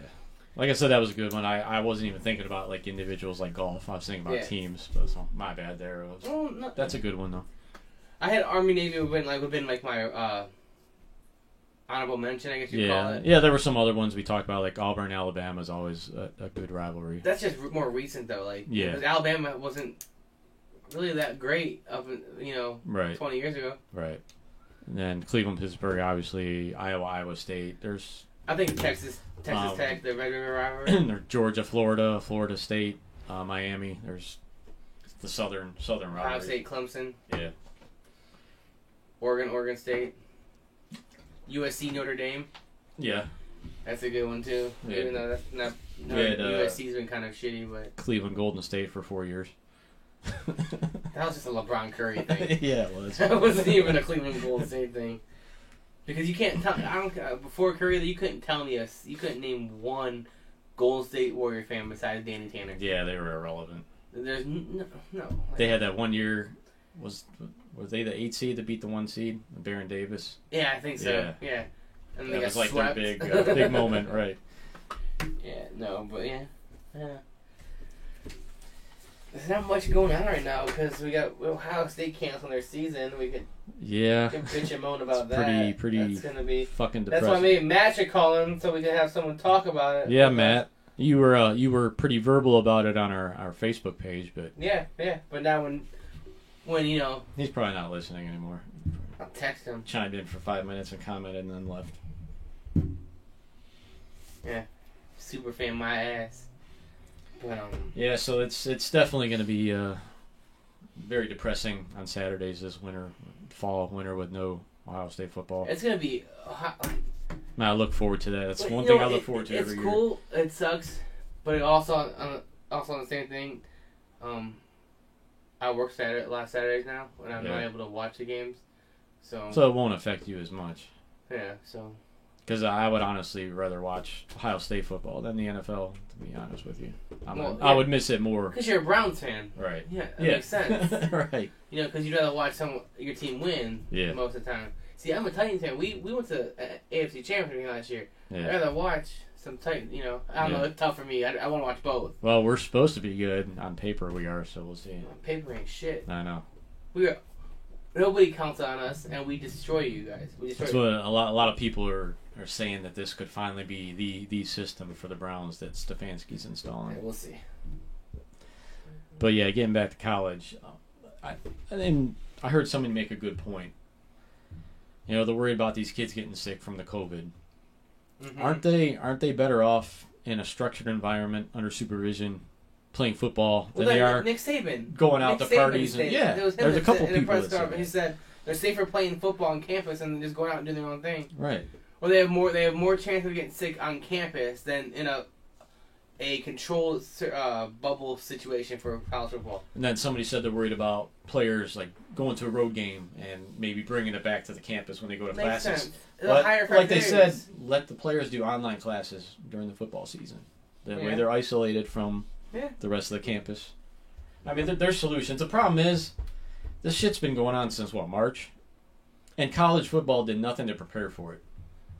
Like I said, that was a good one. I wasn't even thinking about like individuals like golf. I was thinking about teams. But so my bad there. That's a good one though. I had Army Navy would have been like my honorable mention, I guess you'd call it. Yeah, there were some other ones we talked about, like Auburn, Alabama is always a good rivalry. That's just more recent though, like because Alabama wasn't really that great up, right. 20 years ago. Right. And then Cleveland, Pittsburgh, obviously Iowa State. I think Texas Tech, the Red River rivalry. There's Georgia, Florida State, Miami. There's the Southern rivalry. Ohio State, Clemson. Yeah. Oregon State. USC, Notre Dame. Yeah. That's a good one too. Yeah. Even though that's not USC's been kind of shitty, but Cleveland, Golden State for 4 years. That was just a LeBron Curry thing. Yeah, it was. That wasn't even a Cleveland Golden State thing. Because you can't tell. Before Curry, you couldn't tell me you couldn't name one Golden State Warrior fan besides Danny Tanner. Yeah, they were irrelevant. There's no. They had that one year. Was they the 8 seed that beat the 1 seed? Baron Davis. Yeah, I think so. Yeah. And that was like their big moment, right? Yeah. No, but yeah. There's not much going on right now because we got Ohio State canceling their season. We could bitch and moan about that. Pretty. That's gonna be fucking depressing. That's why maybe Matt should call in so we can have someone talk about it. Yeah, Matt, you were pretty verbal about it on our Facebook page, but yeah. But now when he's probably not listening anymore. I'll text him. Chimed in for 5 minutes and commented and then left. Yeah, super fan my ass. But, yeah, so it's definitely going to be very depressing on Saturdays this fall winter with no Ohio State football. It's going to be. I look forward to that. That's one thing I look forward to every year. It's cool. It sucks, but it also on the same thing. I work last Saturdays now, and I'm not able to watch the games. So it won't affect you as much. Yeah, so. Because I would honestly rather watch Ohio State football than the NFL, to be honest with you. I would miss it more. Because you're a Browns fan. Right. Yeah, that makes sense. Right. Because you'd rather watch your team win most of the time. See, I'm a Titans fan. We went to AFC Championship last year. Yeah. I'd rather watch some Titans, I don't know, it's tough for me. I want to watch both. Well, we're supposed to be good. On paper we are, so we'll see. On paper ain't shit. I know. Nobody counts on us, and we destroy you guys. That's what a lot of people are saying, that this could finally be the system for the Browns that Stefanski's installing. Yeah, we'll see. But yeah, getting back to college, I heard somebody make a good point. They're worried about these kids getting sick from the COVID. Mm-hmm. Aren't they better off in a structured environment under supervision, playing football than they are Nick Saban going out to parties? And, there's a couple people that said he said they're safer playing football on campus than just going out and doing their own thing. Right. Or they have more chance of getting sick on campus than in a controlled bubble situation for college football. And then somebody said they're worried about players like going to a road game and maybe bringing it back to the campus when they go to Makes classes. Sense. But like they said, let the players do online classes during the football season. That way they're isolated from the rest of the campus. I mean, there's solutions. The problem is, this shit's been going on since, March? And college football did nothing to prepare for it.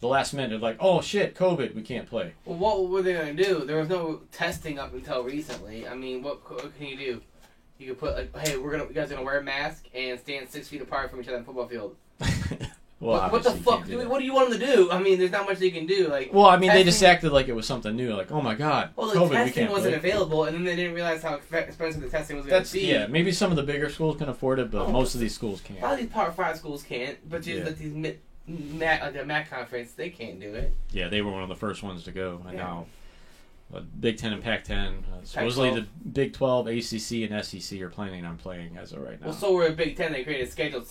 The last minute, they're like, oh shit, COVID, we can't play. Well, what were they going to do? There was no testing up until recently. I mean, what can you do? You could put, hey, you guys are going to wear a mask and stand 6 feet apart from each other on the football field. What the fuck? What do you want them to do? I mean, there's not much they can do. They just acted like it was something new. Like, oh my god, well, COVID, testing we can't wasn't play. available, and then they didn't realize how expensive the testing was going to be. Yeah, maybe some of the bigger schools can afford it, but most of these schools can't. A lot of these Power 5 schools can't, but just these the MAC conference, they can't do it. Yeah, they were one of the first ones to go, and now Big Ten and Pac-10, supposedly the Big 12, ACC, and SEC are planning on playing as of right now. Well, so we're at Big Ten. They created a schedule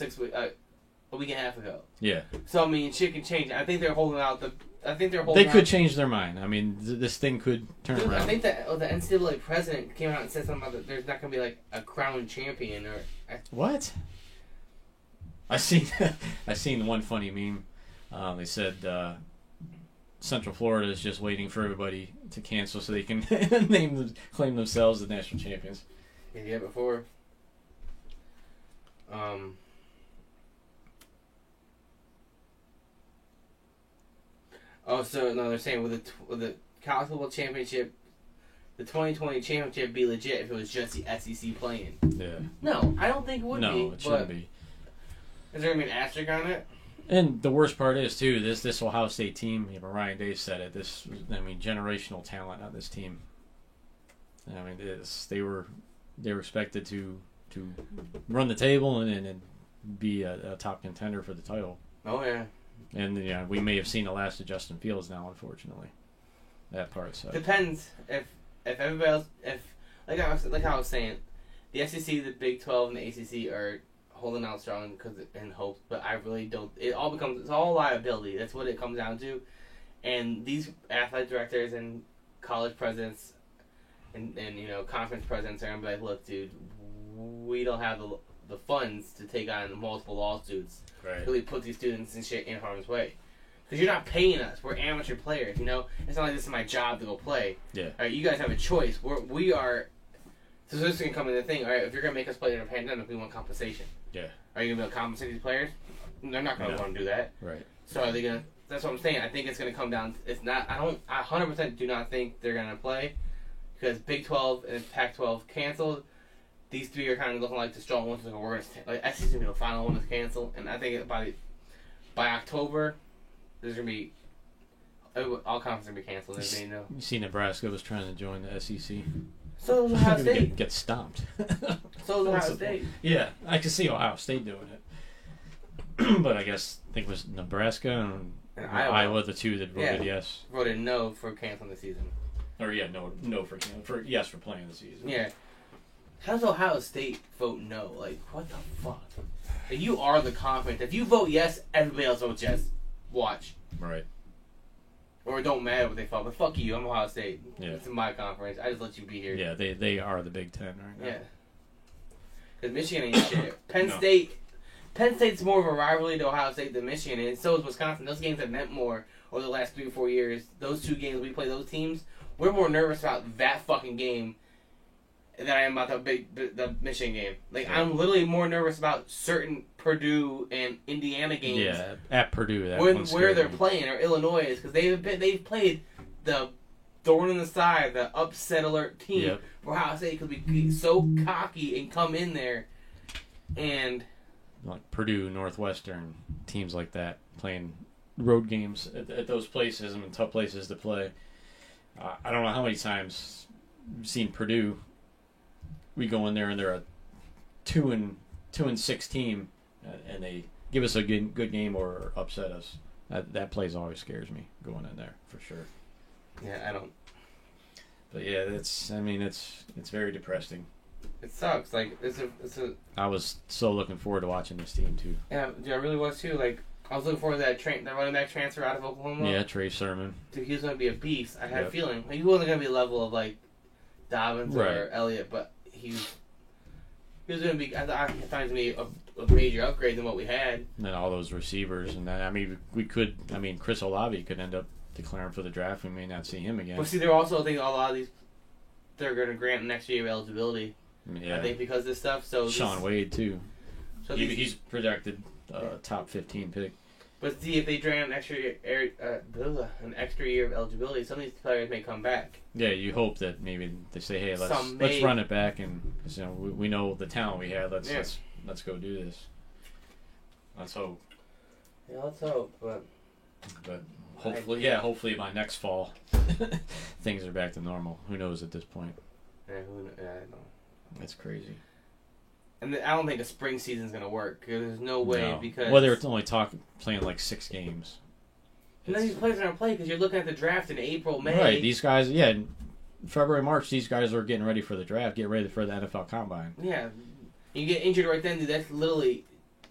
a week and a half ago. Yeah. So I mean, shit can change. I think they're holding out They could change their mind. I mean, this thing could turn around. I think that the NCAA president came out and said something about that. There's not going to be like a crown champion or. What? I seen one funny meme. They said Central Florida is just waiting for everybody to cancel so they can claim themselves the national champions. Yeah, before. Oh, so no, they're saying with the college football championship, the 2020 championship would be legit if it was just the SEC playing. Yeah. No, I don't think it would be. No, it shouldn't be. Is there gonna be an asterisk on it? And the worst part is too, this Ohio State team. Ryan Day said it. Generational talent on this team. They were expected to run the table and be a top contender for the title. Oh yeah. And we may have seen the last of Justin Fields now, unfortunately. That part. So depends if everybody else, like I was saying, the SEC, the Big 12, and the ACC are holding out strong in hope, but I really don't. It's all liability. That's what it comes down to. And these athletic directors and college presidents and conference presidents are gonna be like, look, dude, we don't have the funds to take on multiple lawsuits. Right. Really put these students and shit in harm's way. Because you're not paying us. We're amateur players, It's not like this is my job to go play. Yeah. All right, you guys have a choice. We are... So this is going to come in the thing. All right, if you're going to make us play in a pandemic, we want compensation. Yeah. Are you going to be able to compensate these players? They're not going to want to do that. Right. So are they going to... That's what I'm saying. I think it's going to come down... It's not... I 100% do not think they're going to play. Because Big 12 and Pac-12 canceled. These three are kind of looking like the strong ones. We're going to... SEC's going to be the final one that's canceled. And I think by October... There's going to be... All conferences are going to be canceled. You see Nebraska was trying to join the SEC. So does Ohio State. Get stomped. So does Ohio State. Yeah, I can see Ohio State doing it. But I think it was Nebraska and Iowa, the two that voted yes. Voted no for canceling the season. Or no for yes for playing the season. Yeah. How does Ohio State vote no? Like, what the fuck? Like, you are the conference. If you vote yes, everybody else votes yes. Watch. Right. Or it don't matter what they vote. But fuck you, I'm Ohio State. Yeah. It's in my conference. I just let you be here. Yeah, they are the Big Ten right now. Yeah. Because Michigan ain't shit. Penn State's more of a rivalry to Ohio State than Michigan is. So is Wisconsin. Those games have meant more over the last 3 or 4 years. Those two games we play those teams, we're more nervous about that fucking game than I am about the Michigan game. Like, yeah. I'm literally more nervous about certain Purdue and Indiana games. Yeah, at Purdue. Where they're playing, or Illinois, because they've played the thorn in the side, the upset alert team. Yep. For Ohio State could be so cocky and come in there and... Like Purdue, Northwestern, teams like that, playing road games at those places, tough places to play. I don't know how many times I've seen Purdue. We go in there and they're a 2-6 team, and they give us a good game or upset us. That place always scares me going in there for sure. Yeah, I don't. But yeah, it's very depressing. It sucks. Like it's a. I was so looking forward to watching this team too. Yeah, I really was too. Like I was looking forward to that running back transfer out of Oklahoma. Yeah, Trey Sermon. Dude, he was going to be a beast. I had a feeling he wasn't going to be a level of like Dobbins or Elliott, but he was going to be. I thought he was going to be a major upgrade than what we had. And then all those receivers, and then we could. Chris Olave could end up declaring for the draft. We may not see him again. But see, they're also a lot of these. They're going to grant next year eligibility. Yeah. I think because of this stuff. So Sean Wade too. So he's projected top 15 pick. But see, if they grant an extra year of eligibility, some of these players may come back. Yeah, you hope that maybe they say, "Hey, let's run it back," and we know the talent we have. Let's go do this. Let's hope. Yeah, let's hope. But hopefully by next fall, things are back to normal. Who knows at this point? Yeah, I don't know. It's crazy. And I don't think a spring season's going to work. There's no way because... Well, they were only playing like 6 games. And then these players are going to play because you're looking at the draft in April, May. Right, these guys, in February, March, these guys are getting ready for the draft, getting ready for the NFL Combine. Yeah. You get injured right then, dude, that's literally...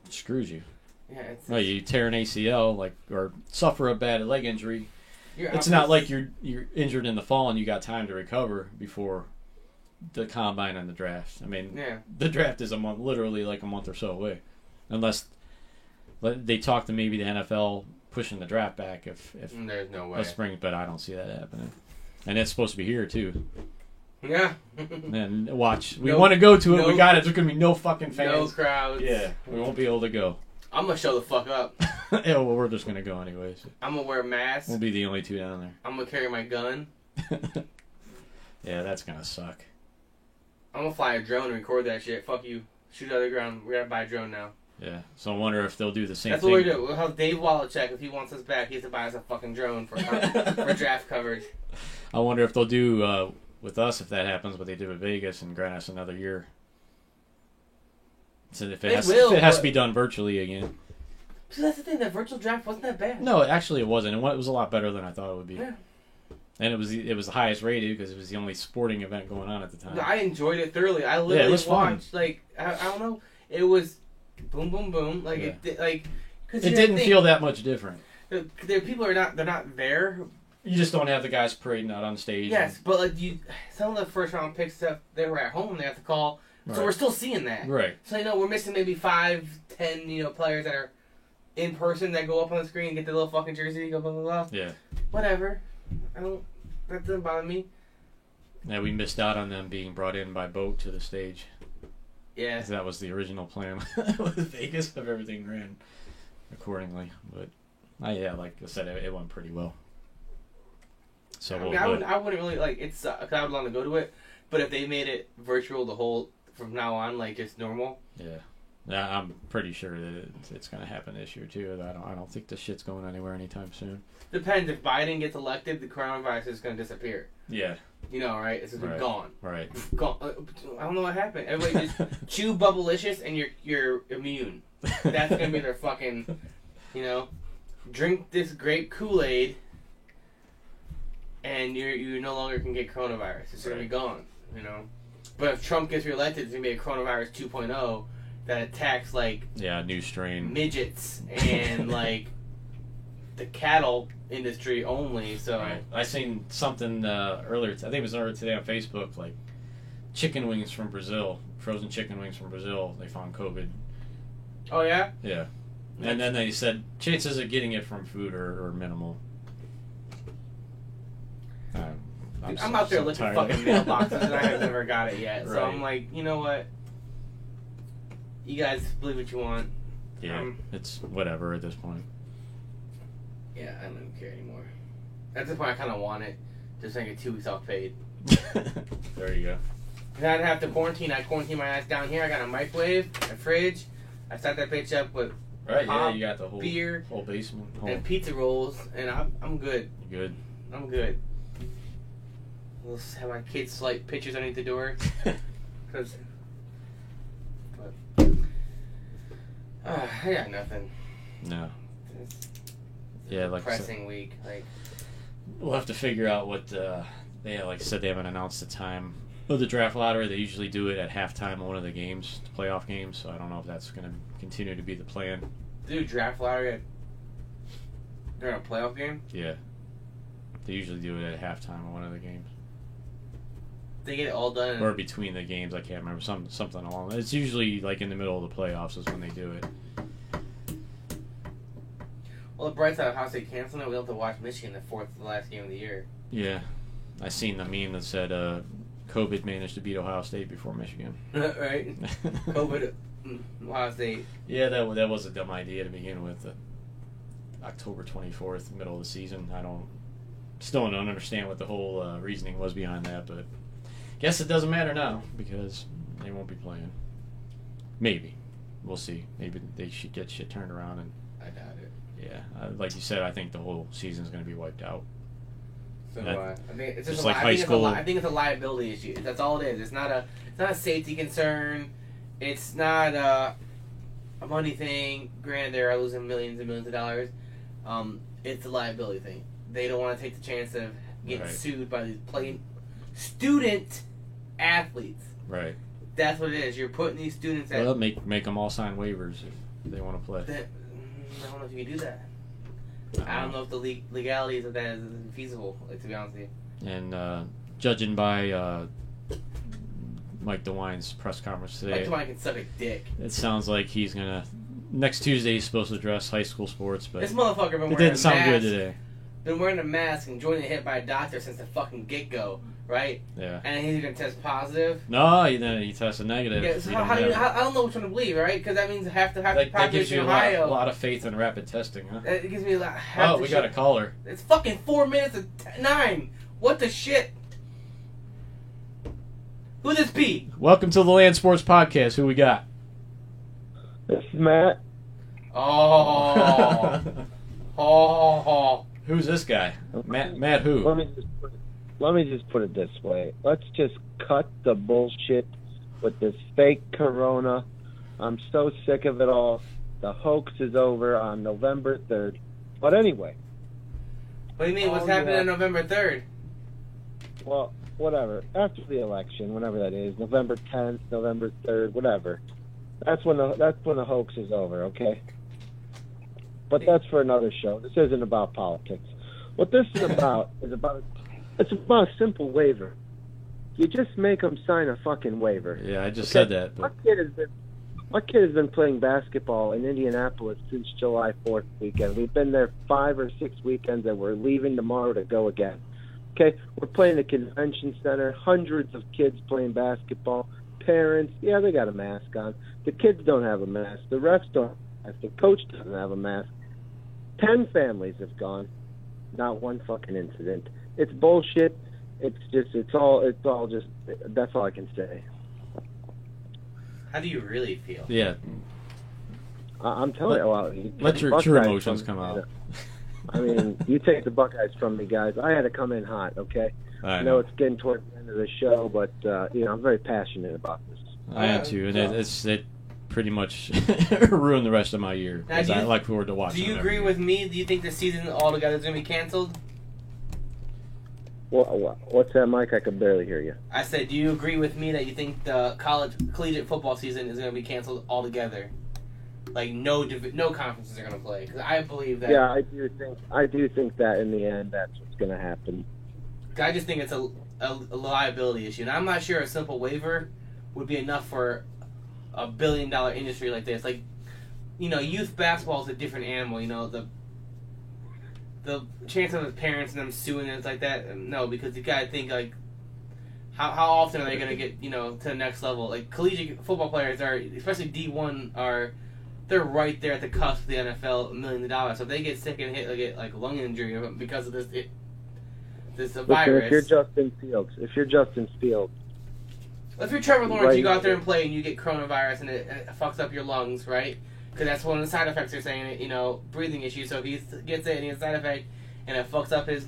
It screws you. Yeah, you tear an ACL, or suffer a bad leg injury. It's not like you're injured in the fall and you got time to recover before... the combine and the draft. The draft is literally like a month or so away, unless they talk to maybe the NFL pushing the draft back if there's no way. spring, but I don't see that happening. And it's supposed to be here too. Yeah. And watch, we want to go to it. We got it. There's gonna be no fucking fans. No crowds. Yeah, we won't be able to go. I'm gonna show the fuck up. Yeah, well, we're just gonna go anyways. I'm gonna wear a mask. We'll be the only 2 down there. I'm gonna carry my gun. Yeah, that's gonna suck. I'm gonna fly a drone and record that shit. Fuck you. Shoot out of the ground. We gotta buy a drone now. Yeah, so I wonder if they'll do the same That's thing. what we do. We'll have Dave Wallachek, if he wants us back, he has to buy us a fucking drone for draft coverage. I wonder if they'll do with us if that happens, what they did with Vegas and grant us another year. So if it has to be done virtually again. So that's the thing. That virtual draft wasn't that bad. No, actually it wasn't. It was a lot better than I thought it would be. Yeah. And it was the highest rated because it was the only sporting event going on at the time. I enjoyed it thoroughly. I literally it was watched fun. like I don't know. It was boom boom boom. Like it didn't feel that much different. There people are not. They're not there. You just don't have the guys parading out on stage. Yes, but like some of the first round picks stuff, they were at home. They have to call. Right. So we're still seeing that. Right. So we're missing maybe 5, 10 players that are in person that go up on the screen and get the little fucking jersey. Go blah blah blah. Yeah. Whatever. That doesn't bother me. Yeah, we missed out on them being brought in by boat to the stage. Yeah. That was the original plan with Vegas of everything ran accordingly. But like I said, it went pretty well. So I wouldn't really like it's. Cause I would want to go to it, but if they made it virtual from now on, like just normal. Yeah, I'm pretty sure that it's going to happen this year too. I don't think this shit's going anywhere anytime soon. Depends. If Biden gets elected, the coronavirus is going to disappear. Yeah. Right? It's just gone. Right. Gone. I don't know what happened. Everybody just chew Bubblicious and you're immune. That's going to be their fucking, drink this grape Kool-Aid and you no longer can get coronavirus. It's going to be gone, But if Trump gets reelected, it's going to be a coronavirus 2.0 that attacks, new strain. Midgets and, the cattle industry only, so... Right. I seen something earlier, I think it was earlier today on Facebook, chicken wings from Brazil, frozen chicken wings from Brazil, they found COVID. Oh, yeah? Yeah. And then they said chances of getting it from food are minimal. I'm out there looking fucking mailboxes and I have never got it yet. Right. So I'm like, you know what? You guys believe what you want. Yeah, it's whatever at this point. Yeah, I don't even care anymore. At this point, I kind of want it. Just so I get 2 weeks off paid. There you go. If I didn't have to quarantine, I quarantine my ass down here. I got a microwave, a fridge. I set that bitch up with yeah, you got the whole beer, whole basement, and pizza rolls, and I'm good. Good. I'm good. We'll have my kids swipe pictures underneath the door. I got nothing. No. It's Yeah, like depressing week. We'll have to figure out what they like I said, they haven't announced the time of the draft lottery. They usually do it at halftime of one of the games, the playoff games. So I don't know if that's going to continue to be the plan. Dude, draft lottery during a playoff game? Yeah, they usually do it at halftime of one of the games. They get it all done. Or between the games, I can't remember something along. It's usually in the middle of the playoffs is when they do it. Well, the bright side of Ohio State canceling it, we'll have to watch Michigan the last game of the year. Yeah, I seen the meme that said COVID managed to beat Ohio State before Michigan. Right? COVID, Ohio State. Yeah, that was a dumb idea to begin with. October 24th, middle of the season. Still don't understand what the whole reasoning was behind that, but guess it doesn't matter now because they won't be playing. Maybe. We'll see. Maybe they should get shit turned around. And I doubt it. Yeah, like you said, I think the whole season's going to be wiped out. So do I. I mean, it's just like high school. I think it's a liability issue. That's all it is. It's not a safety concern. It's not a money thing. Granted, they're losing millions and millions of dollars. It's a liability thing. They don't want to take the chance of getting sued by these student athletes. Right. That's what it is. You're putting these students at... Well, make them all sign waivers if they want to play. I don't know if you can do that. I don't know if the legalities of that is feasible, to be honest with you. And judging by Mike DeWine's press conference today... Mike DeWine can suck a dick. It sounds like he's going to next Tuesday he's supposed to address high school sports, but This motherfucker been it wearing didn't a sound mask. good today. Been wearing a mask and joining a hit by a doctor since the fucking get-go, right? Yeah. And he's gonna test positive. No, he tested negative. Yeah, so how do you, I don't know which one to believe, right? Because that means half the that gives population you in a Ohio. lot of faith in rapid testing, huh? It gives me a lot. Half Oh, the we got a shit. caller. It's fucking 4 minutes of 9. What the shit? Who this be? Welcome to the Land Sports Podcast. Who we got? This is Matt. Oh. Who's this guy? Matt who? Let me just put it this way. Let's just cut the bullshit with this fake corona. I'm so sick of it all. The hoax is over on November 3rd. But anyway. What do you mean? What's Oh, happening yeah. on November 3rd? Well, whatever. After the election, whenever that is, November 10th, November 3rd, whatever. That's when the hoax is over, okay? But that's for another show. This isn't about politics. What this is about it's about a simple waiver. You just make them sign a fucking waiver. Yeah, I just Okay? said that. But My kid has been playing basketball in Indianapolis since July 4th weekend. We've been there 5 or 6 weekends, and we're leaving tomorrow to go again. Okay, we're playing the convention center. Hundreds of kids playing basketball. Parents, yeah, they got a mask on. The kids don't have a mask. The refs don't. The coach doesn't have a mask. 10 families have gone. Not one fucking incident. It's bullshit. It's all just. That's all I can say. How do you really feel? yeah, I'm telling you, well, let your true emotions come out. I mean, you take the Buckeyes from me, guys. I had to come in hot, okay? I I know. know it's getting towards the end of the show, but I'm very passionate about this. I am too, and it pretty much ruined the rest of my year Now, because do you- I look forward to watching. Do you it every agree year. with me? Do you think the season altogether is going to be canceled? What's that, Mike? I could barely hear you. I said, do you agree with me that you think the collegiate football season is going to be canceled altogether? Like no conferences are going to play, because I believe that. Yeah, I do think that in the end, that's what's going to happen. I just think it's a liability issue, and I'm not sure a simple waiver would be enough for a $1 billion industry like this. Like, youth basketball is a different animal. The chance of the parents and them suing and it's like that, no, because you gotta think like, how often are they gonna get to the next level? Like collegiate football players are, especially D1, they're right there at the cusp of the NFL, $1 million. So if they get sick and hit, they get like lung injury because of this Listen, virus. if you're Justin Fields, if you're Trevor Lawrence, right you go now, out there and play and you get coronavirus and it fucks up your lungs, right? Because that's one of the side effects they're saying, breathing issues. So if he gets it and he has a side effect and it fucks up his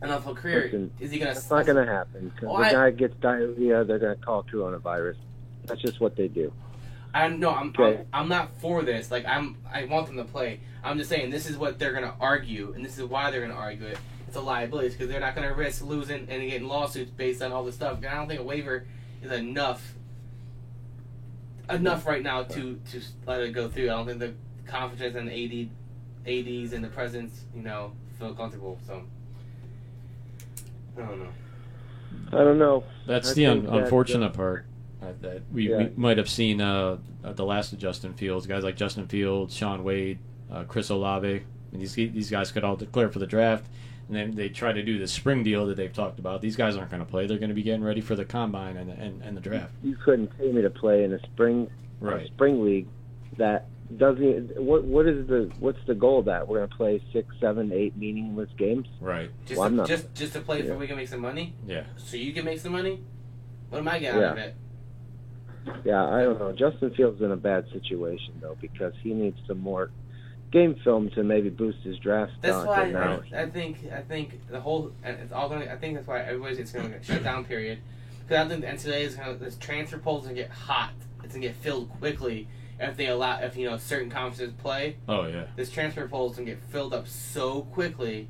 NFL career, Listen, is he going to... It's not going to happen. Because Well, the guy gets diarrhea, they're going to call coronavirus. That's just what they do. I'm Okay. not for this. Like, I want them to play. I'm just saying this is what they're going to argue, and this is why they're going to argue it. It's a liability because they're not going to risk losing and getting lawsuits based on all this stuff. And I don't think a waiver is enough right now to let it go through. I don't think the conferences and the ADs and the presidents, feel comfortable. So I don't know. That's I the think that, unfortunate part. That we Yeah. might have seen the last of Justin Fields, guys like Justin Fields, Sean Wade, Chris Olave, and these guys could all declare for the draft, and then they try to do the spring deal that they've talked about. These guys aren't going to play; they're going to be getting ready for the combine and the draft. You couldn't pay me to play in a spring league that doesn't. What's the goal of that? We're going to play 6, 7, 8 meaningless games. Right. Just to play so we can make some money. Yeah. So you can make some money. What am I getting out of it? Yeah, I don't know. Justin Fields in a bad situation though because he needs some more game film to maybe boost his draft That's stock. why and now, I think the whole it's all going. I think that's why it's going to shut down period. Because I think the NCAA is going to this transfer poll is going to get hot. It's going to get filled quickly if certain conferences play. Oh yeah. This transfer poll is going to get filled up so quickly,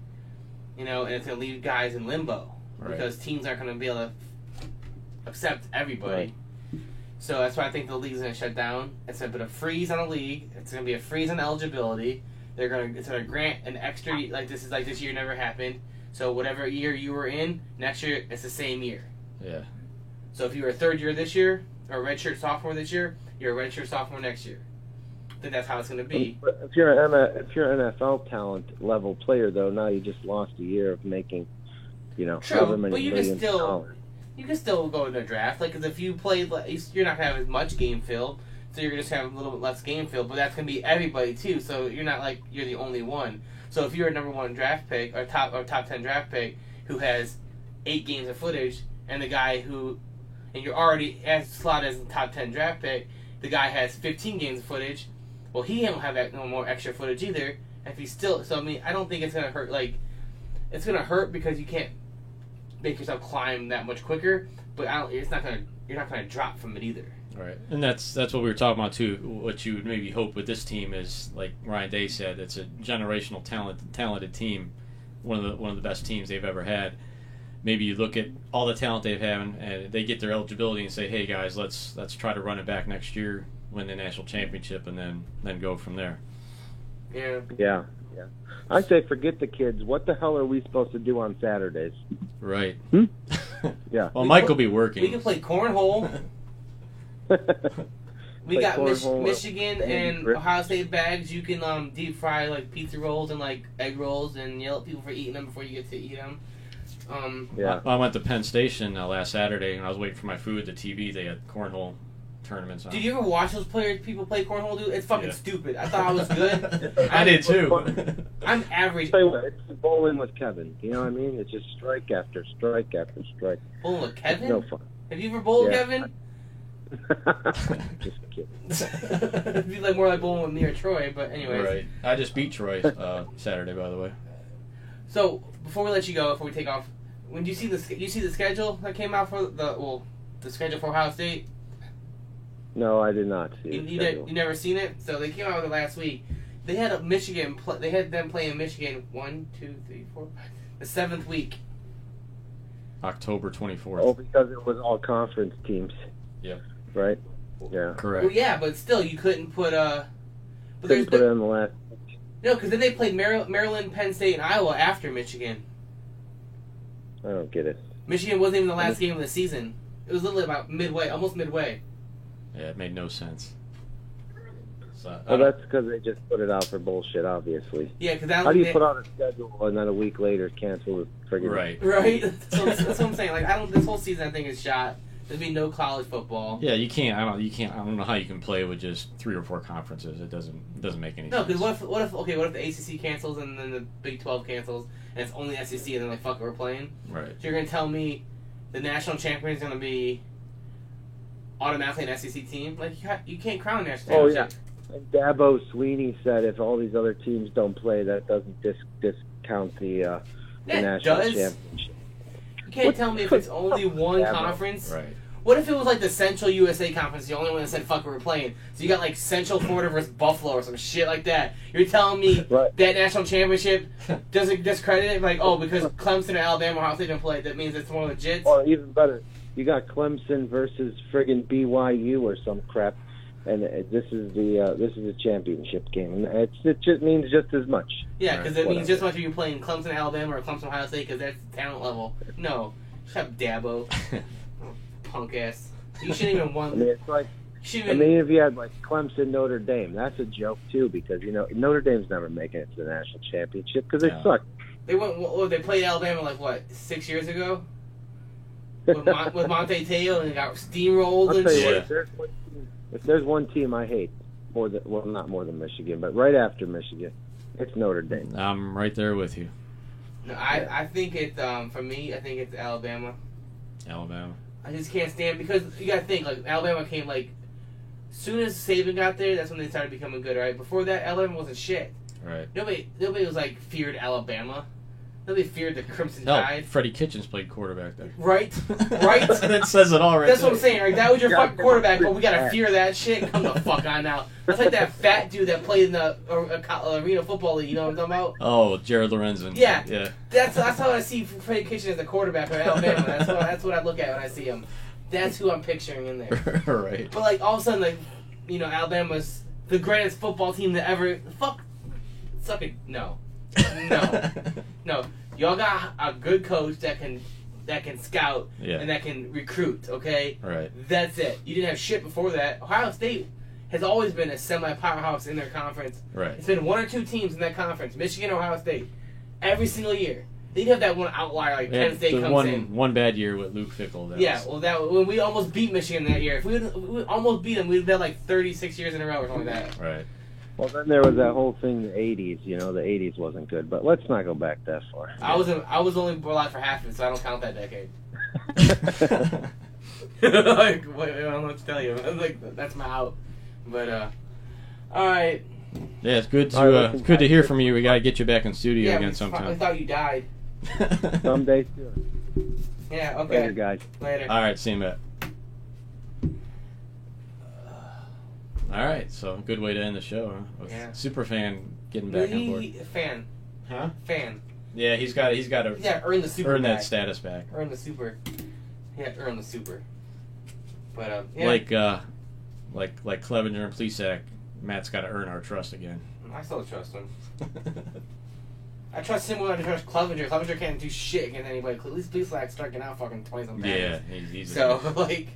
and it's going to leave guys in limbo because teams aren't going to be able to accept everybody. Right. So that's why I think the league's going to shut down. It's going to put a freeze on the league. It's going to be a freeze on eligibility. It's going to grant an extra, this year never happened. So whatever year you were in, next year it's the same year. Yeah. So if you were a third year this year, or a redshirt sophomore this year, you're a redshirt sophomore next year. that that's how it's going to be. But if you're an NFL talent level player, though, now you just lost a year of making, True, however many but you can millions of dollars. You can still go into a draft. Like, because if you play, you're not going to have as much game film, so you're going to just have a little bit less game film, but that's going to be everybody, too, so you're not like you're the only one. So if you're a number 1 draft pick, or top 10 draft pick, who has 8 games of footage, and the guy who, and you're already as slotted as a top 10 draft pick, the guy has 15 games of footage, well, he don't have that no more extra footage either, if he's still, so I mean, I don't think it's going to hurt, like, it's going to hurt because you can't make yourself climb that much quicker, but you're not gonna drop from it either. Right, and that's what we were talking about too. What you would maybe hope with this team is, like Ryan Day said, it's a generational talented team, one of the best teams they've ever had. Maybe you look at all the talent they've had, and they get their eligibility and say, hey guys, let's try to run it back next year, win the national championship, and then go from there. Yeah. I say forget the kids. What the hell are we supposed to do on Saturdays? Right. Yeah. Well, Mike will be working. We can play cornhole. We got Michigan and Ohio State bags. You can deep fry like pizza rolls and like egg rolls and yell at people for eating them before you get to eat them. I went to Penn Station last Saturday, and I was waiting for my food. The TV, they had cornhole tournaments on. Did you ever watch those people play cornhole, dude? It's fucking stupid. I thought I was good. I did too. I'm average. It's bowling with Kevin. You know what I mean? It's just strike after strike after strike. Bowling with Kevin? It's no fun. Have you ever bowled, Kevin? Just kidding. It'd be like more like bowling with me or Troy, but anyways. Right. I just beat Troy Saturday, by the way. So before we let you go, before we take off, when you see the schedule that came out for the schedule for Ohio State? No, I did not see it. You never seen it? So they came out with it last week. They had they had them playing Michigan 1, 2, 3, 4, 5, the 7th week. October 24th. Oh, because it was all conference teams. Yep. Right? Yeah. Correct. Well, yeah, but still, you couldn't put But couldn't put it on the last. No, because then they played Maryland, Penn State, and Iowa after Michigan. I don't get it. Michigan wasn't even the last game of the season. It was literally about midway, almost midway. Yeah, it made no sense. So, Well, that's because they just put it out for bullshit, obviously. Yeah, because how do you put out a schedule and then a week later cancel the friggin' Right. That's what I'm saying. Like, this whole season I think is shot. There'd be no college football. Yeah, you can't. I don't know how you can play with just 3 or 4 conferences. It doesn't make any sense. No, because what if the ACC cancels and then the Big 12 cancels and it's only SEC and then like fuck it, we're playing. Right. So you're gonna tell me the national champion is gonna be automatically an SEC team? Like you can't crown a national championship. And Dabo Sweeney said if all these other teams don't play, that doesn't discount the national championship. You can't tell me if it's only one conference. Right. What if it was like the Central USA Conference, the only one that said fuck it, we're playing? So you got like Central Florida versus Buffalo or some shit like that. You're telling me that national championship doesn't discredit it? Like, oh, because Clemson and Alabama, Ohio State didn't play, that means it's more legit? Or even better, you got Clemson versus friggin' BYU or some crap, and this is the championship game. And it just means just as much. Yeah, because it means just as much if you're playing Clemson Alabama or Clemson Ohio State because that's the talent level. No, shut up, Dabo. Punk ass. You shouldn't even want. I mean, it's like. If you had like Clemson Notre Dame, that's a joke too because Notre Dame's never making it to the national championship because they suck. They went. Well, they played Alabama like what 6 years ago with Monte Teo and they got steamrolled and shit. If there's one team I hate not more than Michigan, but right after Michigan, it's Notre Dame. I'm right there with you. No, I think it's for me. I think it's Alabama. Alabama. I just can't stand because you gotta think like Alabama came like soon as Saban got there, that's when they started becoming good, right? Before that, Alabama wasn't shit. Right. Nobody was like feared Alabama. Nobody feared the Crimson Tide. Freddie Kitchens played quarterback there. Right. That says it all right. That's what I'm saying. Right? That was your fucking quarterback, but we gotta fear that shit. Come the fuck on now. That's like that fat dude that played in the Arena Football League. You know what I'm talking about? Oh, Jared Lorenzen. Yeah. That's how I see Freddie Kitchens as a quarterback for Alabama. That's what I look at when I see him. That's who I'm picturing in there. Right. But like all of a sudden, like Alabama's the greatest football team that ever. Suck it. No. Y'all got a good coach that can scout and that can recruit. Okay. Right. That's it. You didn't have shit before that. Ohio State has always been a semi-powerhouse in their conference. Right. It's been one or two teams in that conference, Michigan, Ohio State, every single year. They'd have that one outlier like Penn State comes in. One bad year with Luke Fickell. When we almost beat Michigan that year. If we almost beat them, we'd been like 36 years in a row or something like that. Right. Well, then there was that whole thing, the 80s. The 80s wasn't good, but let's not go back that far. I was only alive for half of it, so I don't count that decade. Like, wait, I don't know what to tell you. Like, that's my out. But all right. Yeah, it's good to hear from you. We gotta get you back in studio again sometime. I thought you died. Someday soon. Yeah. Okay. Later, guys. Later. All right, see you, Matt. All right, so good way to end the show, huh? With Superfan getting back on board. Fan. Huh? Fan. Yeah, he's got to earn the super. Earn that status back. Earn the super. Yeah, earn the super. But like Clevenger and Plesac, Matt's got to earn our trust again. I still trust him. I trust him more than I trust Clevenger. Clevenger can't do shit against anybody. At least Plesac start getting out fucking 20-something pounds. Yeah, he's so like,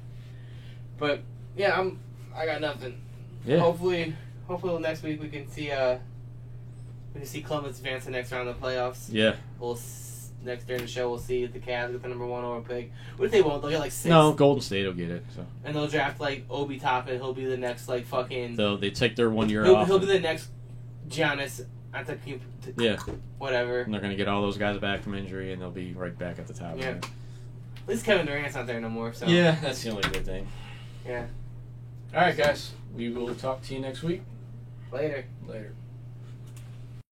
but yeah, I got nothing. Yeah. Hopefully next week we can see Columbus advance the next round of the playoffs. Yeah. Next during the show we'll see if the Cavs get the number 1 overall pick. What if they won't? They'll get like 6. No, Golden State will get it. So. And they'll draft like Obi Toppin. He'll be the next like fucking. They take their 1 year off. He'll be the next Giannis Antetokounmpo. Yeah. Whatever. And they're gonna get all those guys back from injury, and they'll be right back at the top. Yeah. At least Kevin Durant's not there no more. So. Yeah, that's the only good thing. Yeah. All right, guys. We will talk to you next week. Later. Later.